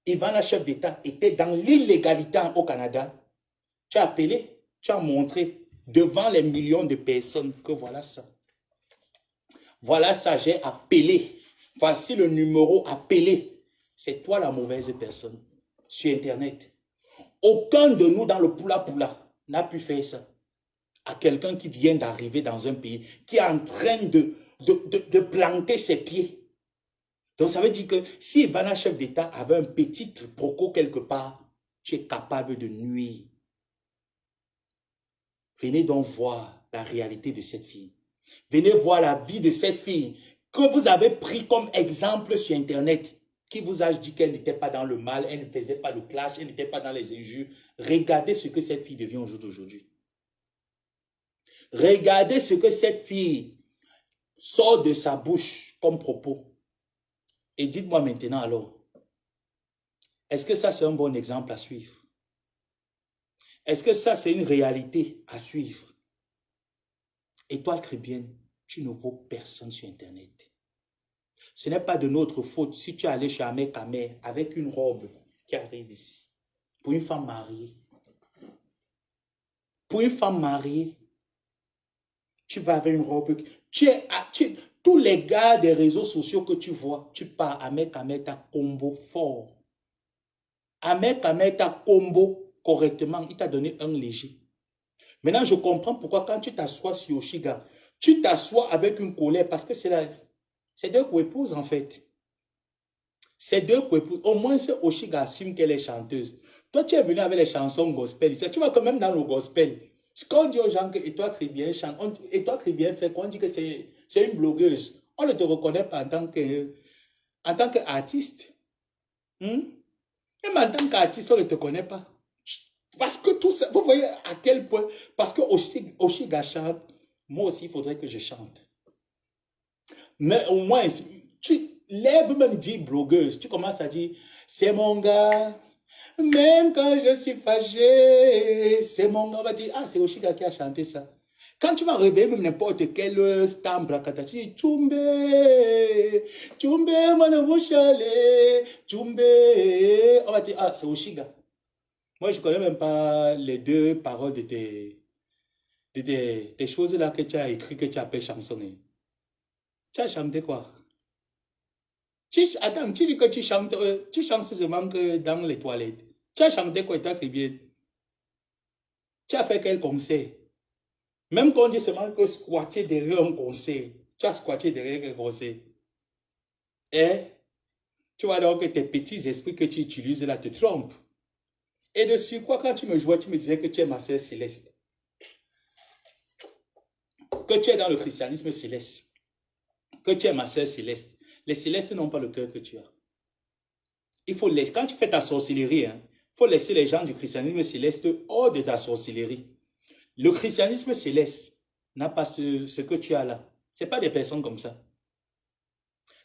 Speaker 1: Ivana, chef d'État, était dans l'illégalité au Canada, tu as appelé, tu as montré devant les millions de personnes que voilà ça. Voilà ça, j'ai appelé. Voici le numéro appelé. C'est toi la mauvaise personne sur Internet. Aucun de nous dans le poula-poula n'a pu faire ça. À quelqu'un qui vient d'arriver dans un pays, qui est en train de planter ses pieds. Donc ça veut dire que si Ivana, chef d'État, avait un petit proco quelque part, tu es capable de nuire. Venez donc voir la réalité de cette fille. Venez voir la vie de cette fille que vous avez pris comme exemple sur Internet, qui vous a dit qu'elle n'était pas dans le mal, elle ne faisait pas le clash, elle n'était pas dans les injures. Regardez ce que cette fille devient au jour d'aujourd'hui. Regardez ce que cette fille sort de sa bouche comme propos. Et dites-moi maintenant alors, est-ce que ça c'est un bon exemple à suivre? Est-ce que ça c'est une réalité à suivre? Étoile chrétienne, tu ne vaux personne sur Internet. Ce n'est pas de notre faute si tu es allé chez Ahmed Kamer avec une robe qui arrive ici. Pour une femme mariée. Pour une femme mariée, tu vas avec une robe. Tous les gars des réseaux sociaux que tu vois, tu pars, Ahmed Kamer t'a combo fort. Ahmed Kamer t'a combo correctement, il t'a donné un léger. Maintenant, je comprends pourquoi quand tu t'assois sur Oshiga, tu t'assois avec une colère parce que c'est deux co-épouses en fait. C'est deux co-épouses. Au moins, ce Oshiga assume qu'elle est chanteuse. Toi, tu es venu avec les chansons gospel. Tu vas quand même dans le gospel. Quand on dit aux gens que Étoile Chrétien chante, Étoile Chrétien fait quoi? On dit que c'est une blogueuse. On ne te reconnaît pas en tant qu'artiste. Même en tant qu'artiste, on ne te connaît pas. Parce que tout ça, vous voyez à quel point, parce que Oshiga chante, moi aussi, il faudrait que je chante. Mais au moins, tu lèves même 10 blogueuses, tu commences à dire, c'est mon gars, même quand je suis fâché, c'est mon gars, on va dire, ah, c'est Oshiga qui a chanté ça. Quand tu vas réveiller même n'importe quel stamp, tu dis, Tchumbe, Tchumbe, mon bouchale, Tchumbe, on va dire, ah, c'est Oshiga. Moi, je ne connais même pas les deux paroles de tes choses là que tu as écrites, que tu appelles chansonner. Tu as chanté quoi? Attends, tu dis que tu chantes seulement que dans les toilettes. Tu as chanté quoi, toi, bien? Tu as fait quel concert? Même quand on dit seulement que squatter derrière un concert, tu as squatté derrière un concert. Et tu vois donc que tes petits esprits que tu utilises là te trompent. Et dessus quoi, quand tu me jouais, tu me disais que tu es ma sœur céleste. Que tu es dans le christianisme céleste. Que tu es ma sœur céleste. Les célestes n'ont pas le cœur que tu as. Il faut laisser, quand tu fais ta sorcellerie, il faut laisser les gens du christianisme céleste hors de ta sorcellerie. Le christianisme céleste n'a pas ce que tu as là. Ce n'est pas des personnes comme ça.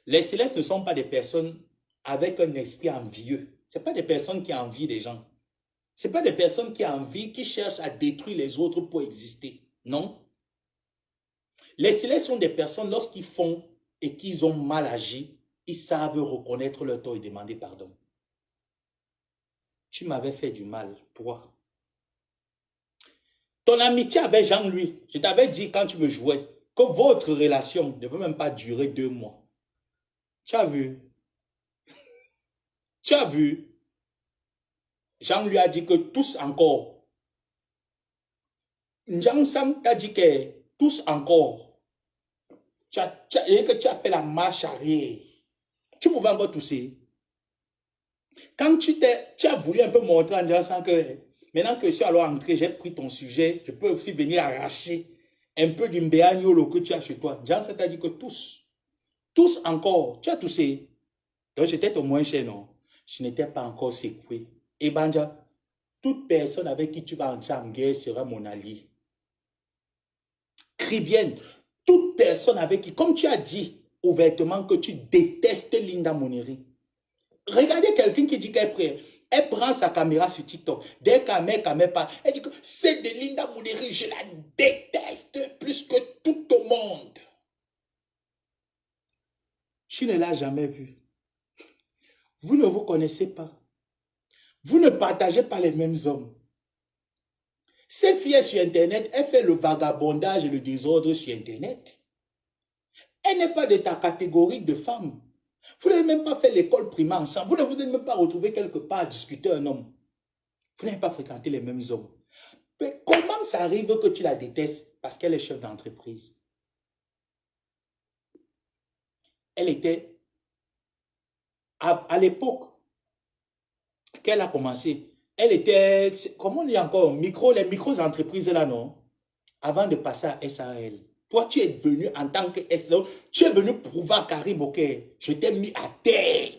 Speaker 1: Les célestes ne sont pas des personnes avec un esprit envieux. Ce ne sont pas des personnes qui envient des gens. Ce ne sont pas des personnes qui envient, qui cherchent à détruire les autres pour exister. Non. Les célestes sont des personnes, lorsqu'ils font et qu'ils ont mal agi, ils savent reconnaître leur tort et demander pardon. Tu m'avais fait du mal, toi. Ton amitié avec Jean-Louis, je t'avais dit quand tu me jouais, que votre relation ne peut même pas durer 2 mois. Tu as vu? Tu as vu? Jean lui a dit que tous encore. Jean-Sam t'a dit que tous encore. Et que tu as fait la marche arrière. Tu pouvais encore tousser. Quand tu as voulu un peu montrer en disant que maintenant que je suis alors entré, j'ai pris ton sujet, je peux aussi venir arracher un peu du mbéagnolo que tu as chez toi. Jean t'a dit que tous encore, tu as toussé. Donc j'étais au moins chez non. Je n'étais pas encore secoué. Et Banja, toute personne avec qui tu vas entrer en guerre sera mon allié. Crie bien, toute personne avec qui, comme tu as dit ouvertement que tu détestes Linda Moneri. Regardez quelqu'un qui dit elle prend sa caméra sur TikTok. Dès qu'elle parle, elle dit que c'est de Linda Moneri, je la déteste plus que tout au monde. Je ne l'ai jamais vue. Vous ne vous connaissez pas. Vous ne partagez pas les mêmes hommes. Cette fille est sur Internet, elle fait le vagabondage et le désordre sur Internet. Elle n'est pas de ta catégorie de femme. Vous n'avez même pas fait l'école primaire ensemble. Vous ne vous êtes même pas retrouvé quelque part à discuter un homme. Vous n'avez pas fréquenté les mêmes hommes. Mais comment ça arrive que tu la détestes? Parce qu'elle est chef d'entreprise. Elle était, à l'époque qu'elle a commencé, elle était, comment on dit encore, les micro-entreprises là, non? Avant de passer à SARL. Toi, tu es venu en tant que SARL, tu es venu prouver à Karim, ok, je t'ai mis à terre.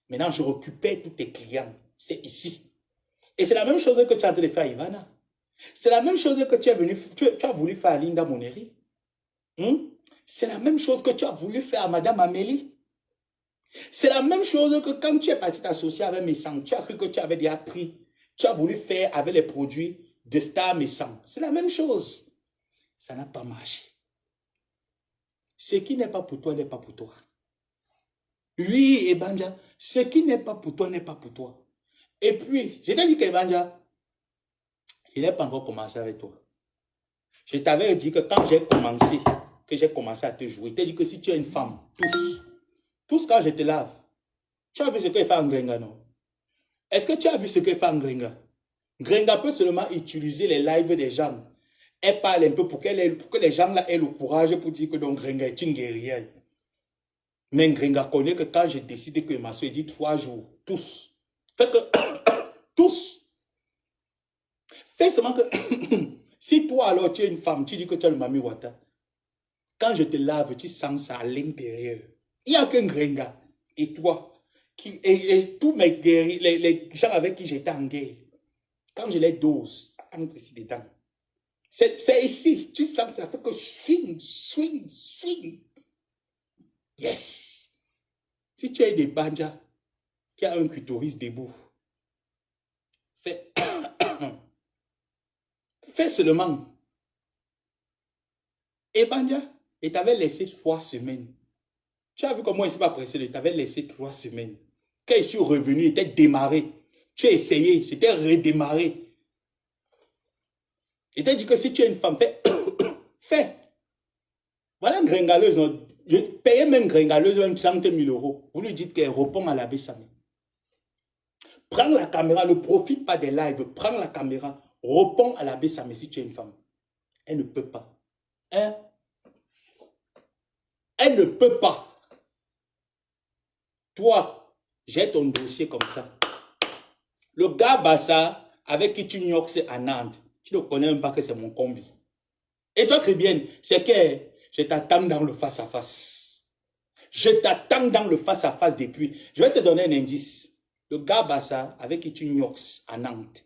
Speaker 1: Maintenant, je récupère tous tes clients. C'est ici. Et c'est la même chose que tu es en train de faire à Ivana. C'est la même chose que tu as voulu faire à Linda Moneri. C'est la même chose que tu as voulu faire à Madame Amélie. C'est la même chose que quand tu es parti t'associer avec Messan, tu as cru que tu avais déjà pris, tu as voulu faire avec les produits de Star Messan. C'est la même chose. Ça n'a pas marché. Ce qui n'est pas pour toi n'est pas pour toi. Oui, Ebanja, ce qui n'est pas pour toi n'est pas pour toi. Et puis, je t'ai dit qu'Ebanja, il n'est pas encore commencé avec toi. Je t'avais dit que quand j'ai commencé à te jouer, je t'ai dit que si tu es une femme, tous quand je te lave, tu as vu ce que fait Ngrenga, non? Est-ce que tu as vu ce que fait Ngrenga? Ngrenga peut seulement utiliser les lives des gens. Elle parle un peu pour que les gens là aient le courage pour dire que donc Ngrenga est une guerrière. Mais Ngrenga connaît que quand j'ai décidé que ma soeur dit 3 jours, tous. Fait que, tous. Fait seulement que, si toi alors tu es une femme, tu dis que tu es le Mami Wata. Quand je te lave, tu sens ça à l'intérieur. Il n'y a qu'un Ngrenga. Et toi, et tous mes guerriers, les gens avec qui j'étais en guerre, quand je les dose, ça entre ici dedans. C'est ici, tu sens que ça fait que swing, swing, swing. Yes. Si tu as des banjas qui a un clitoris debout, fais, fais seulement. Et banja, il t'avait laissé 3 semaines. Tu as vu comment il ne s'est pas pressé, il t'avait laissé 3 semaines. Quand je suis revenu, il était démarré. Tu as essayé, j'étais redémarré. Il t'a dit que si tu es une femme, fais. Fais. Voilà une gringaleuse. Je payais même gringaleuse même 30 000 euros. Vous lui dites qu'elle répond à la Bessame. Prends la caméra, ne profite pas des lives. Prends la caméra, réponds à la Bessame si tu es une femme. Elle ne peut pas. Hein? Elle ne peut pas. Toi, j'ai ton dossier comme ça. Le gars Bassa, avec qui tu gnoxes à Nantes, tu ne connais même pas que c'est mon combi. Et toi, Crébienne, c'est que je t'attends dans le face-à-face. Je t'attends dans le face-à-face depuis. Je vais te donner un indice. Le gars Bassa, avec qui tu gnoxes à Nantes,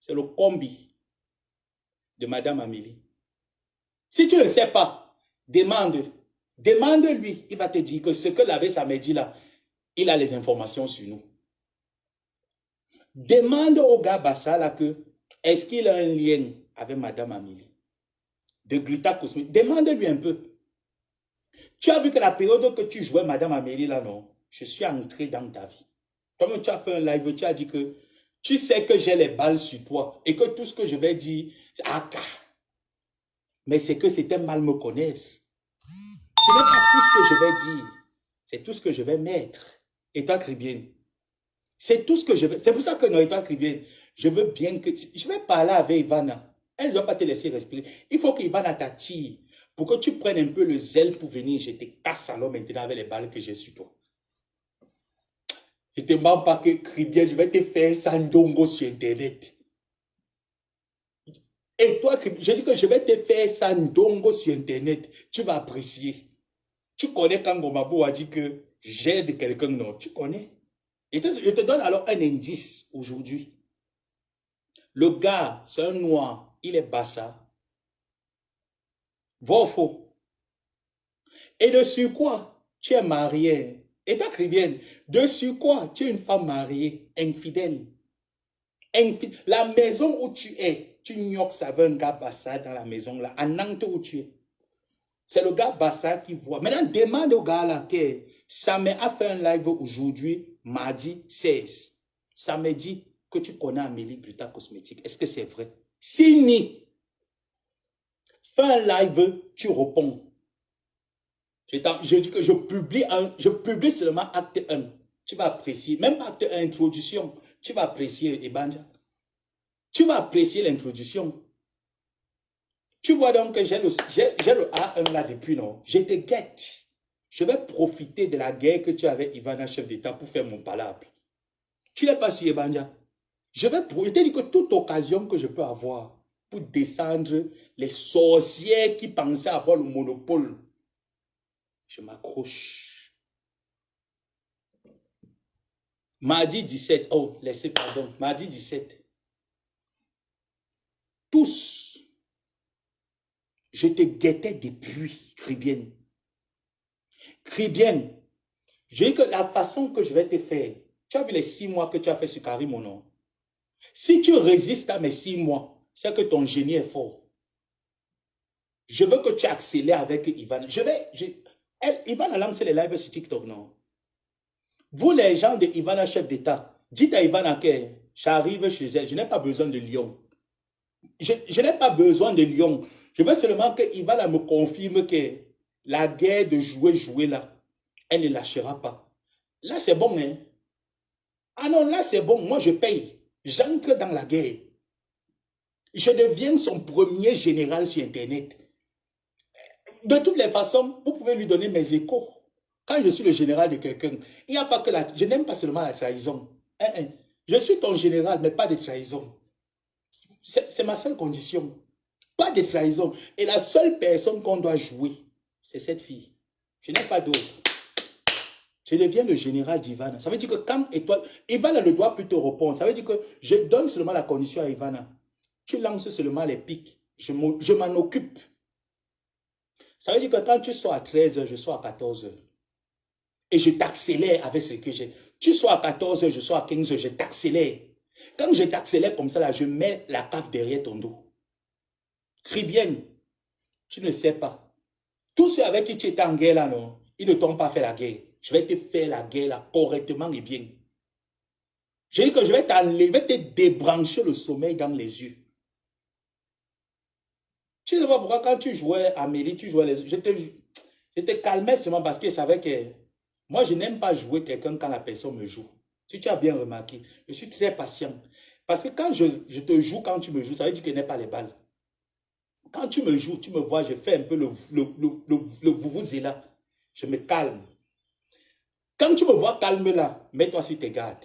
Speaker 1: c'est le combi de Madame Amélie. Si tu ne sais pas, demande-lui. Il va te dire que ce que l'abbé Samé dit là, il a les informations sur nous. Demande au gars Bassa là que, est-ce qu'il a un lien avec Madame Amélie? De Gluta Cosmétique. Demande-lui un peu. Tu as vu que la période que tu jouais Madame Amélie là, non? Je suis entré dans ta vie. Comme tu as fait un live, tu as dit que tu sais que j'ai les balles sur toi et que tout ce que je vais dire, mais c'est que c'était mal me connaître. Ce n'est pas tout ce que je vais dire, c'est tout ce que je vais mettre. Et toi, Cribienne, c'est tout ce que je vais. C'est pour ça que non, et toi, Cribienne, je veux bien que. Je vais parler avec Ivana. Elle ne doit pas te laisser respirer. Il faut qu'Ivana t'attire pour que tu prennes un peu le zèle pour venir. Je te casse alors maintenant avec les balles que j'ai sur toi. Je ne te mens pas que Cribienne, je vais te faire sandongo sur Internet. Et toi, je dis que je vais te faire sandongo sur Internet. Tu vas apprécier. Tu connais quand Gomabo a dit que j'aide quelqu'un, non? Tu connais? Je te donne alors un indice aujourd'hui. Le gars, c'est un noir, il est bassa. Vrai ou faux? Et dessus quoi? Tu es marié. Et toi, Cribienne, dessus quoi? Tu es une femme mariée, infidèle. La maison où tu es, tu gnoques avec un gars bassa dans la maison là, à Nantes où tu es. C'est le gars bassa qui voit. Maintenant, demande au gars là que Samé a fait un live aujourd'hui, mardi 16. Ça me dit que tu connais Amélie Gluta Cosmétique. Est-ce que c'est vrai? Si ni, fais un live, tu réponds. Je dis que je publie seulement acte 1. Tu vas apprécier. Même acte 1, introduction. Tu vas apprécier, Ebanja. Tu vas apprécier l'introduction. Tu vois donc que j'ai le A1 là depuis, non? Je te guette. Je vais profiter de la guerre que tu avais, Ivana, chef d'État, pour faire mon palabre. Tu n'es pas sur Ebanja. Je te dis que toute occasion que je peux avoir pour descendre les sorcières qui pensaient avoir le monopole, je m'accroche. Mardi 17, oh, laissez, pardon, mardi 17. Tous Je te guettais depuis, crie bien. Crie bien. J'ai dit que la façon que je vais te faire, tu as vu les 6 mois que tu as fait sur Karim, mon nom. Si tu résistes à mes 6 mois, c'est que ton génie est fort. Je veux que tu accélères avec Ivana. Ivana a lancé les lives sur TikTok, non? Vous, les gens de Ivana, chef d'État, dites à Ivana que j'arrive chez elle, je n'ai pas besoin de lion. Je n'ai pas besoin de lion. Je veux seulement que Ivana me confirme que la guerre de jouer là, elle ne lâchera pas. Là, c'est bon, hein? Ah non, là, c'est bon. Moi, je paye. J'entre dans la guerre. Je deviens son premier général sur Internet. De toutes les façons, vous pouvez lui donner mes échos. Quand je suis le général de quelqu'un, il n'y a pas que la... Je n'aime pas seulement la trahison. Je suis ton général, mais pas de trahison. C'est ma seule condition. Pas de trahison. Et la seule personne qu'on doit jouer, c'est cette fille. Je n'ai pas d'autre. Je deviens le général d'Ivana. Ça veut dire que quand Ivana ne doit plus te répondre. Ça veut dire que je donne seulement la condition à Ivana. Tu lances seulement les pics. Je m'en occupe. Ça veut dire que quand tu sors à 13h, je sors à 14h. Et je t'accélère avec ce que j'ai. Tu sors à 14h, je sors à 15h, je t'accélère. Quand je t'accélère comme ça, là, je mets la cave derrière ton dos. Crie bien. Tu ne sais pas. Tous ceux avec qui tu étais en guerre là, non, ils ne t'ont pas fait la guerre. Je vais te faire la guerre là, correctement et bien. Je dis que je vais t'enlever, te débrancher le sommeil dans les yeux. Tu ne sais pas pourquoi quand tu jouais à Amélie, tu jouais les... Je te calmais seulement parce que je savais que moi, je n'aime pas jouer quelqu'un quand la personne me joue. Si tu as bien remarqué, je suis très patient. Parce que quand je te joue, quand tu me joues, ça veut dire que je n'ai pas les balles. Quand tu me joues, tu me vois, je fais un peu le vous-vous-zéla. Je me calme. Quand tu me vois calme là, mets-toi sur tes gardes.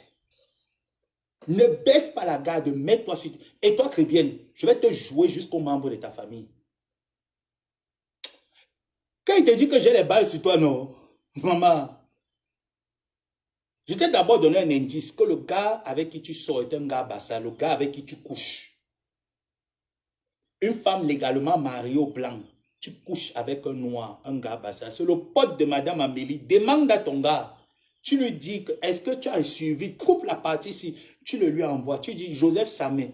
Speaker 1: Ne baisse pas la garde, mets-toi sur... Et toi, très bien, je vais te jouer jusqu'aux membres de ta famille. Quand il te dit que j'ai les balles sur toi, non, maman, je t'ai d'abord donné un indice que le gars avec qui tu sors est un gars bassa, le gars avec qui tu couches. Une femme légalement mariée au blanc, tu couches avec un noir, un gars bassa. C'est le pote de Madame Amélie. Demande à ton gars. Tu lui dis que est-ce que tu as suivi, coupe la partie ici, tu le lui envoies. Tu dis Joseph Samé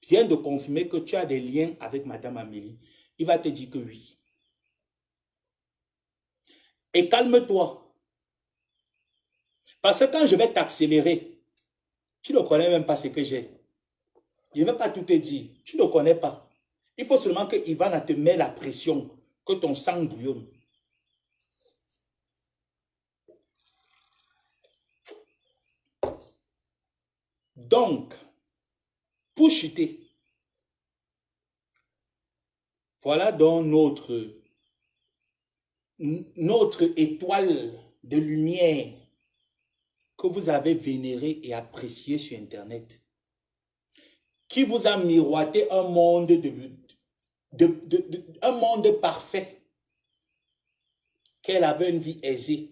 Speaker 1: vient de confirmer que tu as des liens avec Madame Amélie. Il va te dire que oui. Et calme-toi. Parce que quand je vais t'accélérer, tu ne connais même pas ce que j'ai. Je ne vais pas tout te dire. Tu ne connais pas. Il faut seulement que Ivana te mette la pression, que ton sang bouillonne. Donc, pour chuter, voilà donc notre étoile de lumière que vous avez vénérée et appréciée sur Internet, qui vous a miroité un monde un monde parfait, qu'elle avait une vie aisée.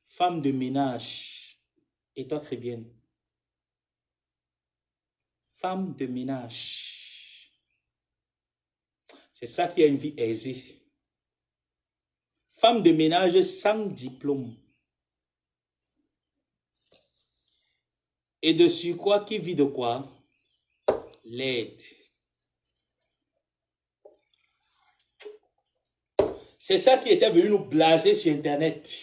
Speaker 1: Femme de ménage, et toi très bien. Femme de ménage. C'est ça qui a une vie aisée. Femme de ménage sans diplôme. Et de surcroît, qui vit de quoi? L'aide. C'est ça qui était venu nous blaser sur Internet.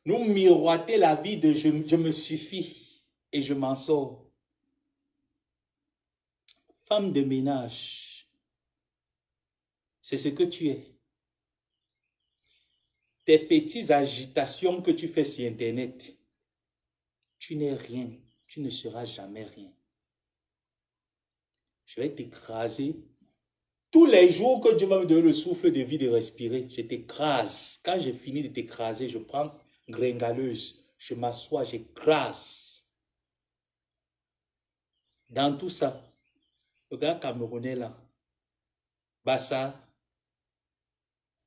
Speaker 1: Nous miroiter la vie de je me suffis et je m'en sors. Femme de ménage. C'est ce que tu es. Tes petites agitations que tu fais sur Internet, tu n'es rien. Tu ne seras jamais rien. Je vais t'écraser. Tous les jours que Dieu va me donner le souffle de vie de respirer, je t'écrase. Quand j'ai fini de t'écraser, je prends gringaleuse, je m'assois, j'écrase. Dans tout ça, le gars camerounais là, Bassa,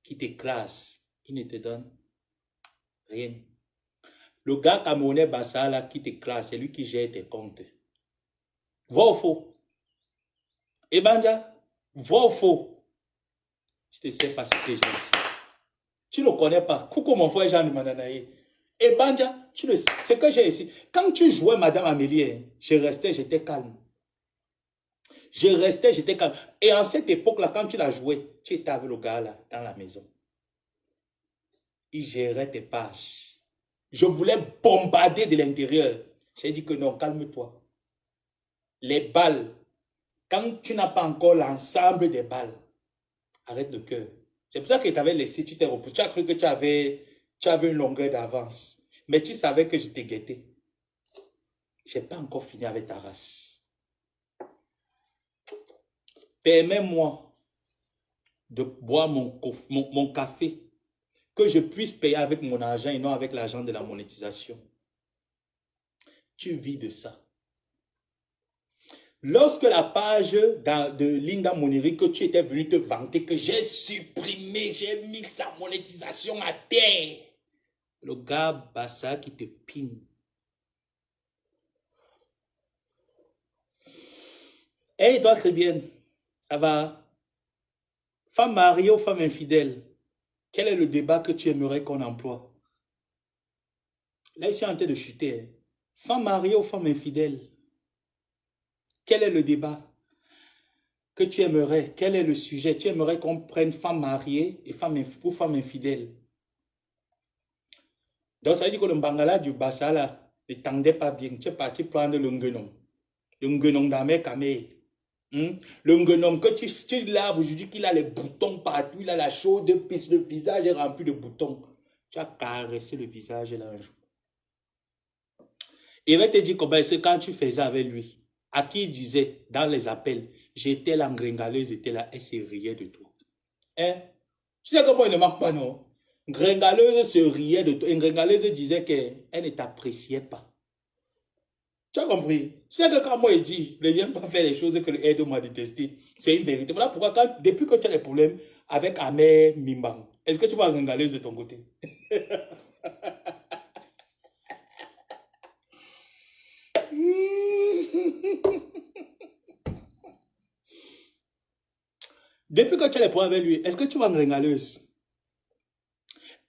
Speaker 1: qui t'écrase, il ne te donne rien. Le gars camerounais Bassa là, qui t'écrase, c'est lui qui gère tes comptes. Vrai ou faux? Ebanja, vrai ou faux? Je ne sais pas ce que j'ai ici. Tu ne le connais pas. Coucou mon frère Jean de Mananaï. Ebanja, tu le sais. Ce que j'ai ici. Quand tu jouais Madame Amélie, je restais, j'étais calme. Je restais, j'étais calme. Et en cette époque-là, quand tu l'as joué, tu étais avec le gars là, dans la maison. Il gérait tes pages. Je voulais bombarder de l'intérieur. J'ai dit que non, calme-toi. Les balles, quand tu n'as pas encore l'ensemble des balles, arrête le cœur. C'est pour ça que tu t'avais laissé, tu t'es repoussé. Tu as cru que tu avais une longueur d'avance. Mais tu savais que je t'ai guetté. Je n'ai pas encore fini avec ta race. Permets-moi de boire mon café, que je puisse payer avec mon argent et non avec l'argent de la monétisation. Tu vis de ça. Lorsque la page de Linda Moniri, que tu étais venu te vanter, que j'ai supprimé, j'ai mis sa monétisation à terre. Le gars Bassa qui te pine. Hey, toi, chrétienne, ça va? Femme mariée ou femme infidèle? Quel est le débat que tu aimerais qu'on emploie? Là, je suis en train de chuter. Femme mariée ou femme infidèle? Quel est le débat que tu aimerais? Quel est le sujet? Tu aimerais qu'on prenne femme mariée et femme infidèle? Donc, ça veut dire que le Bangala du Bassa, là, ne tendait pas bien. Tu es parti prendre le Nguenom. Le Nguenom d'Amé Kamé. Le Nguenom que tu laves aujourd'hui, qu'il a les boutons partout, il a la chaude piste, le visage est rempli de boutons. Tu as caressé le visage là un jour. Il va te dire comment c'est quand tu faisais avec lui. À qui il disait dans les appels, j'étais la gringaleuse, était là, elle se riait de toi. Hein? Tu sais comment il ne manque pas, non? Gringaleuse se riait de toi. Une gringaleuse disait qu'elle ne t'appréciait pas. Tu as compris? Tu sais que quand moi il dit, ne viens pas faire les choses que le aide m'a détesté, c'est une vérité. Voilà pourquoi depuis que tu as des problèmes avec Amé Mimbang, est-ce que tu vas gringaleuse de ton côté? Depuis que tu as les problèmes avec lui, est-ce que tu vas gringaleuse?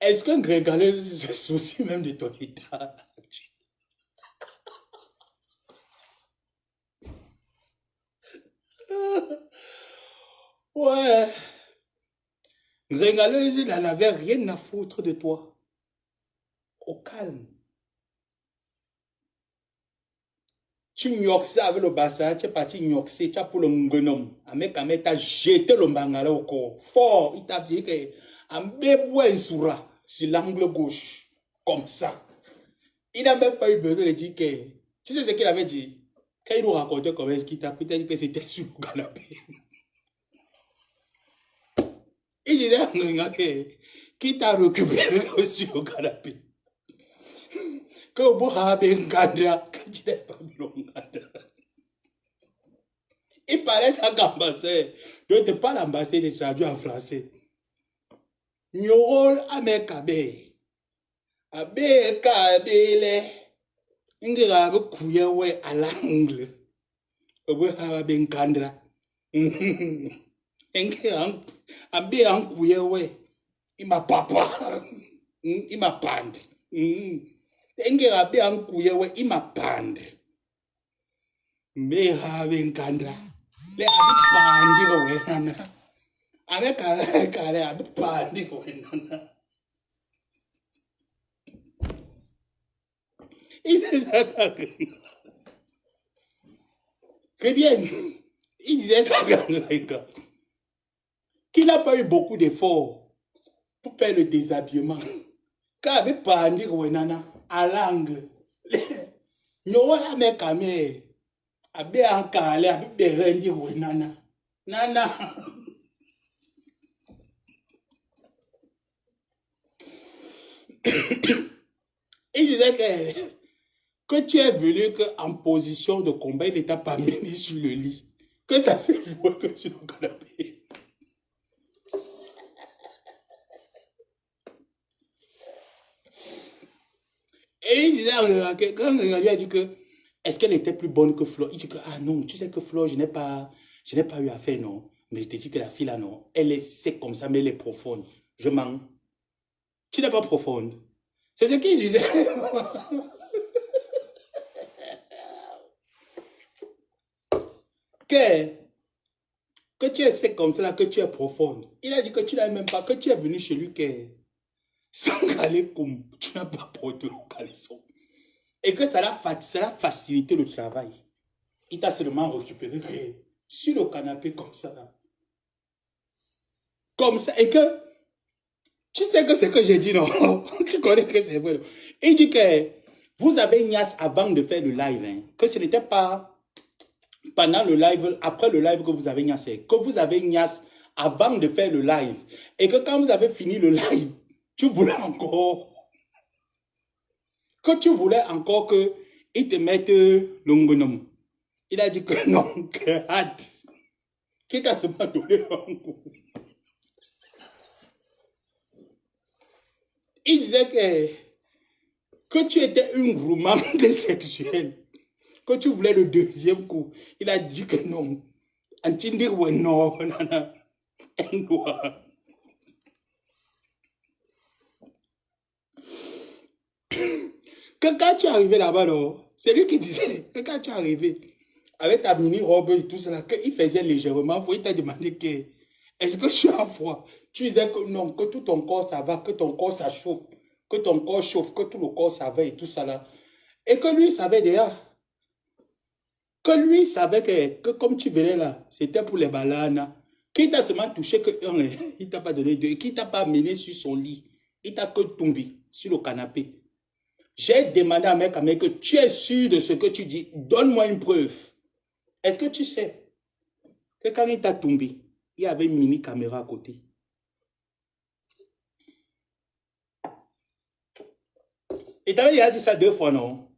Speaker 1: Est-ce qu'un gringaleuse se soucie même de ton état? Ouais. Gringaleuse, elle n'avait rien à foutre de toi. Au calme. Tu gnoxais avec le bassin, tu es parti gnoxer, tu as pour le Nguenom. Avec tu as jeté le Mbangala au corps. Fort, il t'a dit que un bébé soura sur l'angle gauche. Comme ça. Il n'a même pas eu besoin de dire que. Tu sais ce qu'il avait dit? Quand il nous racontait comment est-ce qu'il t'a pris, il t'a dit que c'était sur le canapé. Il disait qu'il t'a récupéré sur le canapé. Que vous avez un cadre, que tu n'es pas mis le cadre. Il parlait ça qu'ambassadeur. Je ne te parle ambassadeur, je traduis en français. Nyoro amekabe. Abe kabele. Ngira abe kuyewe à l'angle. Obe habe nkandra. Ngira abe ankuyewe. Ima papa. Ima pandi. Ngira abe ankuyewe ima pandi. Me habe nkandra. Le abi pandi we nana. Avec kare abi pandi we nana. Il disait ça très bien. Il disait ça qu'il n'a pas eu beaucoup d'efforts pour faire le déshabillement. Quand avait pandi we nana à l'angle. Nous la me kamé. Abi ankale abi berendi we nana. Nana. Il disait que tu es venu en position de combat, il ne t'a pas mis sur le lit. Que ça se voit que sur le canapé. Et il disait, quand il lui a dit que Est-ce qu'elle était plus bonne que Flo? Il dit que, ah non, tu sais que Flo, je n'ai pas eu affaire, non. Mais je te dis que la fille là, non, elle est sec comme ça, mais elle est profonde. Je mens. Tu n'es pas profonde. C'est ce qu'il disait. que tu es sec comme ça, là, que tu es profonde. Il a dit que tu n'as même pas, que tu es venu chez lui, que sans aller comme tu n'as pas porté le caleçon. Et que ça l'a facilité le travail. Il t'a seulement récupéré sur le canapé comme ça, là. Comme ça. Et que, tu sais que c'est que j'ai dit, non? Tu connais que c'est vrai. Il dit que vous avez Nias avant de faire le live, hein, que ce n'était pas pendant le live, après le live que vous avez Niassé, que vous avez Nias avant de faire le live. Et que quand vous avez fini le live, tu voulais encore, que tu voulais encore qu'il te mette l'ongonom. Il a dit que non, que hâte. Qui t'a seulement donné un coup. Il disait que tu étais une roumante sexuelle. Que tu voulais le deuxième coup. Il a dit que non. Antindi ouais non, nana. Que quand tu es arrivé là-bas, c'est lui qui disait que quand tu es arrivé avec ta mini-robe et tout cela, qu'il faisait légèrement froid, il t'a demandé que est-ce que je suis en froid? Tu disais que non, que tout ton corps ça va, que ton corps ça chauffe, que ton corps chauffe, que tout le corps ça va et tout ça là. Et que lui savait déjà. Que lui savait que comme tu venais là, c'était pour les bananes. Qu'il t'a seulement touché que il t'a pas donné deux, qu'il t'a pas amené sur son lit. Il t'a que tombé sur le canapé. J'ai demandé à mec que tu es sûr de ce que tu dis. Donne-moi une preuve. Est-ce que tu sais que quand il t'a tombé, il y avait une mini caméra à côté. Et il a dit ça 2 fois, non?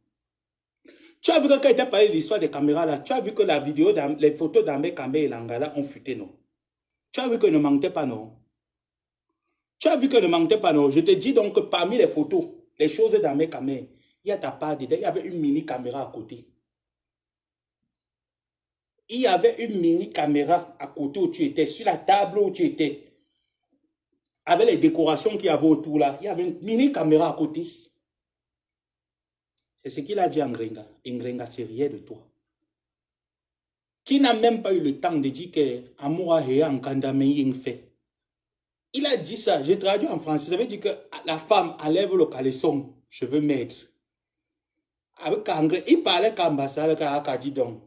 Speaker 1: Tu as vu que quand il t'a parlé de l'histoire des caméras là, tu as vu que la vidéo, les photos d'Ahmed Kamé et Langala ont fuité, non? Tu as vu que ne mentait pas, non? Tu as vu que ne mentait pas, non? Je te dis donc que parmi les photos, les choses d'Ahmed Kamé, il y a ta part dedans, il y avait une mini caméra à côté. Il y avait une mini caméra à côté où tu étais, sur la table où tu étais. Avec les décorations qu'il y avait autour là, il y avait une mini caméra à côté. C'est ce qu'il a dit à Ngrenga. Ngrenga s'est riait de toi. Qui n'a même pas eu le temps de dire que Amoura et Ankandame fait. Il a dit ça, j'ai traduit en français. Ça veut dire que la femme enlève le caleçon, je veux mettre. Avec Angre, il parlait qu'ambassade, qu'à dit donc.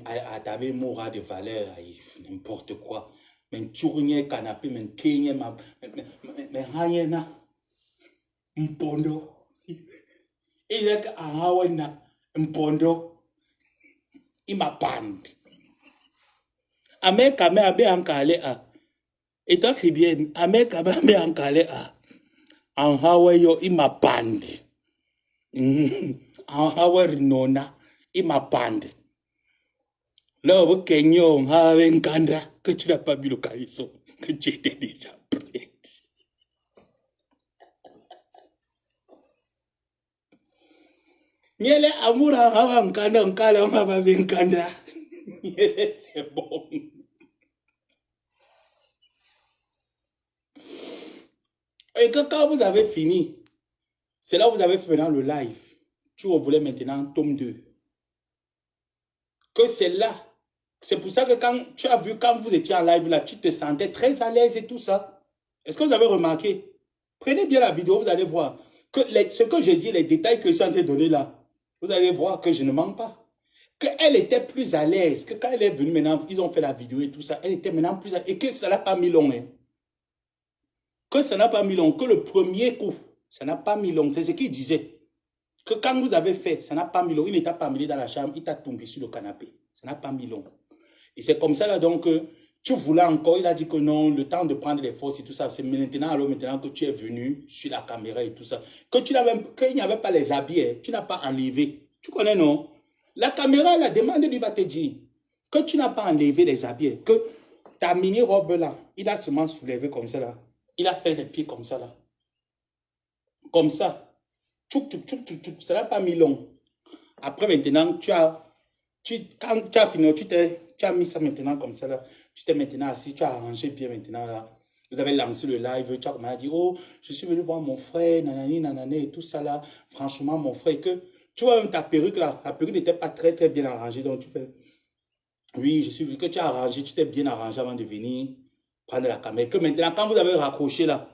Speaker 1: À t'avais Moura de valeur, n'importe quoi. Mais tu renais canapé, mais kenye, mais rien na. Mpondo. Il est qu'Ahawana, Mpondo. Il m'a pande. Amé Kame Abe Ankale a. Et toi qui bien, Amé Kame Abe Ankale a. En Hawaii, il m'a pande. En Hawaii, nona, il m'a pande. Là, au Kenya, on a un candra que tu n'as pas vu le caleçon, que tu étais déjà prête. Niele Amoura, un candra, un cala, on va un candra. C'est bon. Et que quand vous avez fini, c'est là où vous avez fait maintenant le live. Tu voulais maintenant tome 2. Que c'est là. C'est pour ça que quand tu as vu, quand vous étiez en live là, tu te sentais très à l'aise et tout ça. Est-ce que vous avez remarqué? Prenez bien la vidéo, vous allez voir. Que ce que je dis, les détails que je suis en train de donner là, vous allez voir que je ne mens pas. Qu'elle était plus à l'aise, que quand elle est venue maintenant, ils ont fait la vidéo et tout ça, elle était maintenant plus à l'aise. Et que ça n'a pas mis long. Hein. Que ça n'a pas mis long. Que le premier coup, ça n'a pas mis long. C'est ce qu'il disait. Que quand vous avez fait, ça n'a pas mis long. Il ne t'a pas amené dans la chambre, il t'a tombé sur le canapé. Ça n'a pas mis long. Et c'est comme ça là donc, tu voulais encore, il a dit que non, le temps de prendre les forces et tout ça, c'est maintenant, alors maintenant que tu es venu sur la caméra et tout ça, que tu n'avais, qu'il n'y avait pas les habits, hein, tu n'as pas enlevé. Tu connais non? La caméra, la demande lui va te dire que tu n'as pas enlevé les habits, que ta mini-robe là, il a seulement soulevé comme ça là. Il a fait des pieds comme ça là. Comme ça. Tchouk, tchouk, tchouk, tchouk, tchouk. Ça n'a pas mis long. Après, maintenant, quand tu as fini, tu as mis ça maintenant comme ça là. Tu t'es maintenant assis, tu as arrangé bien maintenant là. Vous avez lancé le live, tu as dit, oh, je suis venu voir mon frère, nanani, nanani, et tout ça là. Franchement, mon frère, que tu vois même ta perruque là, la perruque n'était pas très très bien arrangée, donc tu fais, oui, je suis venu, que tu as arrangé, tu t'es bien arrangé avant de venir prendre la caméra. Que maintenant, quand vous avez raccroché là,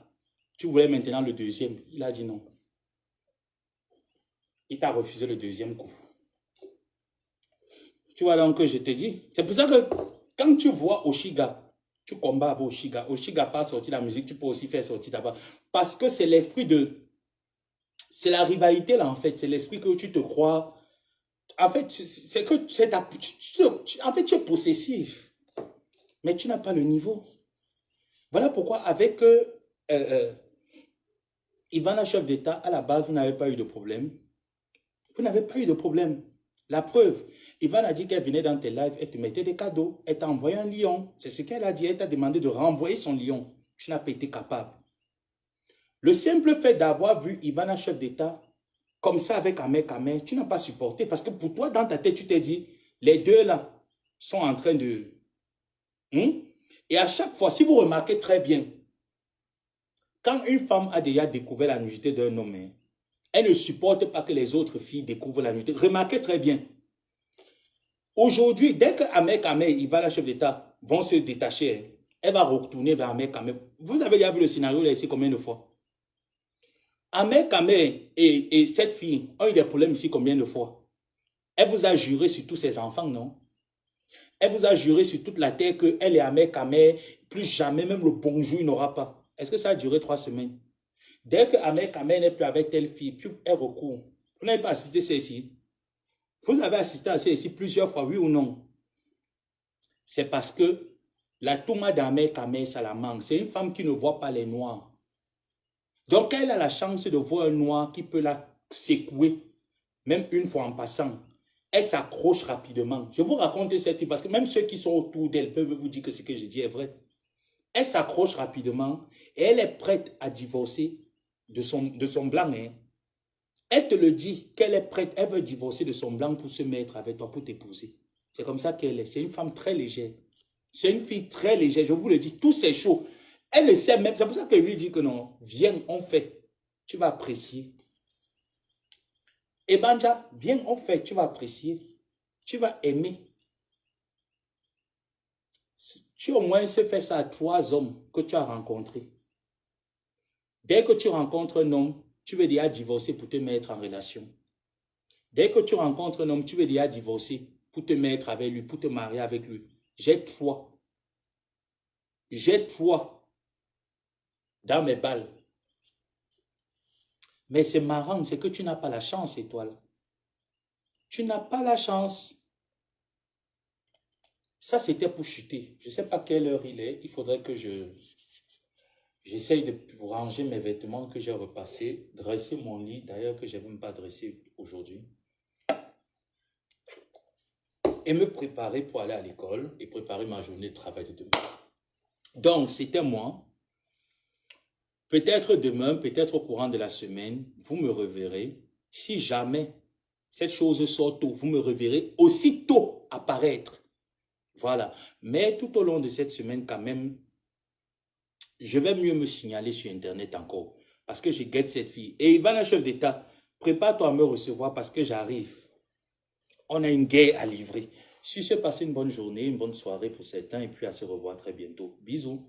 Speaker 1: tu voulais maintenant le deuxième. Il a dit non. Il t'a refusé le deuxième coup. Tu vois donc que je te dis. C'est pour ça que quand tu vois Oshiga, tu combats avec Oshiga. Oshiga pas sortir la musique, tu peux aussi faire sortir d'abord. Parce que c'est l'esprit de... C'est la rivalité là en fait. C'est l'esprit que tu te crois. En fait, c'est que en fait, tu es possessif. Mais tu n'as pas le niveau. Voilà pourquoi avec Ivana, chef d'État, à la base, vous n'avez pas eu de problème. Vous n'avez pas eu de problème. La preuve, Ivana a dit qu'elle venait dans tes lives, elle te mettait des cadeaux, elle t'a envoyé un lion. C'est ce qu'elle a dit, elle t'a demandé de renvoyer son lion. Tu n'as pas été capable. Le simple fait d'avoir vu Ivana, chef d'État, comme ça avec Ahmed Kamer, tu n'as pas supporté. Parce que pour toi, dans ta tête, tu t'es dit, les deux là sont en train de... Et à chaque fois, si vous remarquez très bien, quand une femme a déjà découvert la nudité d'un homme, elle ne supporte pas que les autres filles découvrent la nudité. Remarquez très bien. Aujourd'hui, dès que Ahmed Kamer, Ivana, chef d'État, vont se détacher, elle va retourner vers Ahmed Kamer. Vous avez déjà vu le scénario là ici combien de fois? Ahmed Kamer et cette fille ont eu des problèmes ici combien de fois? Elle vous a juré sur tous ses enfants, non? Elle vous a juré sur toute la terre qu'elle et Ahmed Kamer, plus jamais, même le bonjour, il n'aura pas. Est-ce que ça a duré 3 semaines? Dès que Ahmed Kamer n'est plus avec telle fille, puis elle recourt. Vous n'avez pas assisté à ceci? Vous avez assisté à ceci plusieurs fois, oui ou non? C'est parce que la Touma d'Ahmed Kamer, ça la manque. C'est une femme qui ne voit pas les noirs. Donc, elle a la chance de voir un noir qui peut la secouer, même une fois en passant. Elle s'accroche rapidement. Je vous raconte cette fille parce que même ceux qui sont autour d'elle peuvent vous dire que ce que je dis est vrai. Elle s'accroche rapidement et elle est prête à divorcer de son blanc. Hein. Elle te le dit qu'elle est prête, elle veut divorcer de son blanc pour se mettre avec toi, pour t'épouser. C'est comme ça qu'elle est. C'est une femme très légère. C'est une fille très légère, je vous le dis, tout c'est chaud. Elle le sait même, c'est pour ça qu'elle lui dit que non, viens, on fait. Tu vas apprécier. Et Banja, viens, on fait, tu vas apprécier. Tu vas aimer. Tu au moins se fais ça à 3 hommes que tu as rencontrés. Dès que tu rencontres un homme, tu veux déjà divorcer pour te mettre en relation. Dès que tu rencontres un homme, tu veux déjà divorcer pour te mettre avec lui, pour te marier avec lui. Jette-toi. Jette-toi dans mes balles. Mais c'est marrant, c'est que tu n'as pas la chance, étoile. Tu n'as pas la chance. Ça, c'était pour chuter. Je ne sais pas quelle heure il est. Il faudrait que j'essaye de ranger mes vêtements que j'ai repassés, dresser mon lit, d'ailleurs que je n'ai même pas dressé aujourd'hui, et me préparer pour aller à l'école et préparer ma journée de travail de demain. Donc, c'était moi. Peut-être demain, peut-être au courant de la semaine, vous me reverrez. Si jamais cette chose sort tôt, vous me reverrez aussitôt apparaître. Voilà. Mais tout au long de cette semaine, quand même, je vais mieux me signaler sur Internet encore. Parce que je guette cette fille. Et Ivana, chef d'État, prépare-toi à me recevoir parce que j'arrive. On a une guerre à livrer. Sur ce, passez une bonne journée, une bonne soirée pour certains et puis à se revoir très bientôt. Bisous.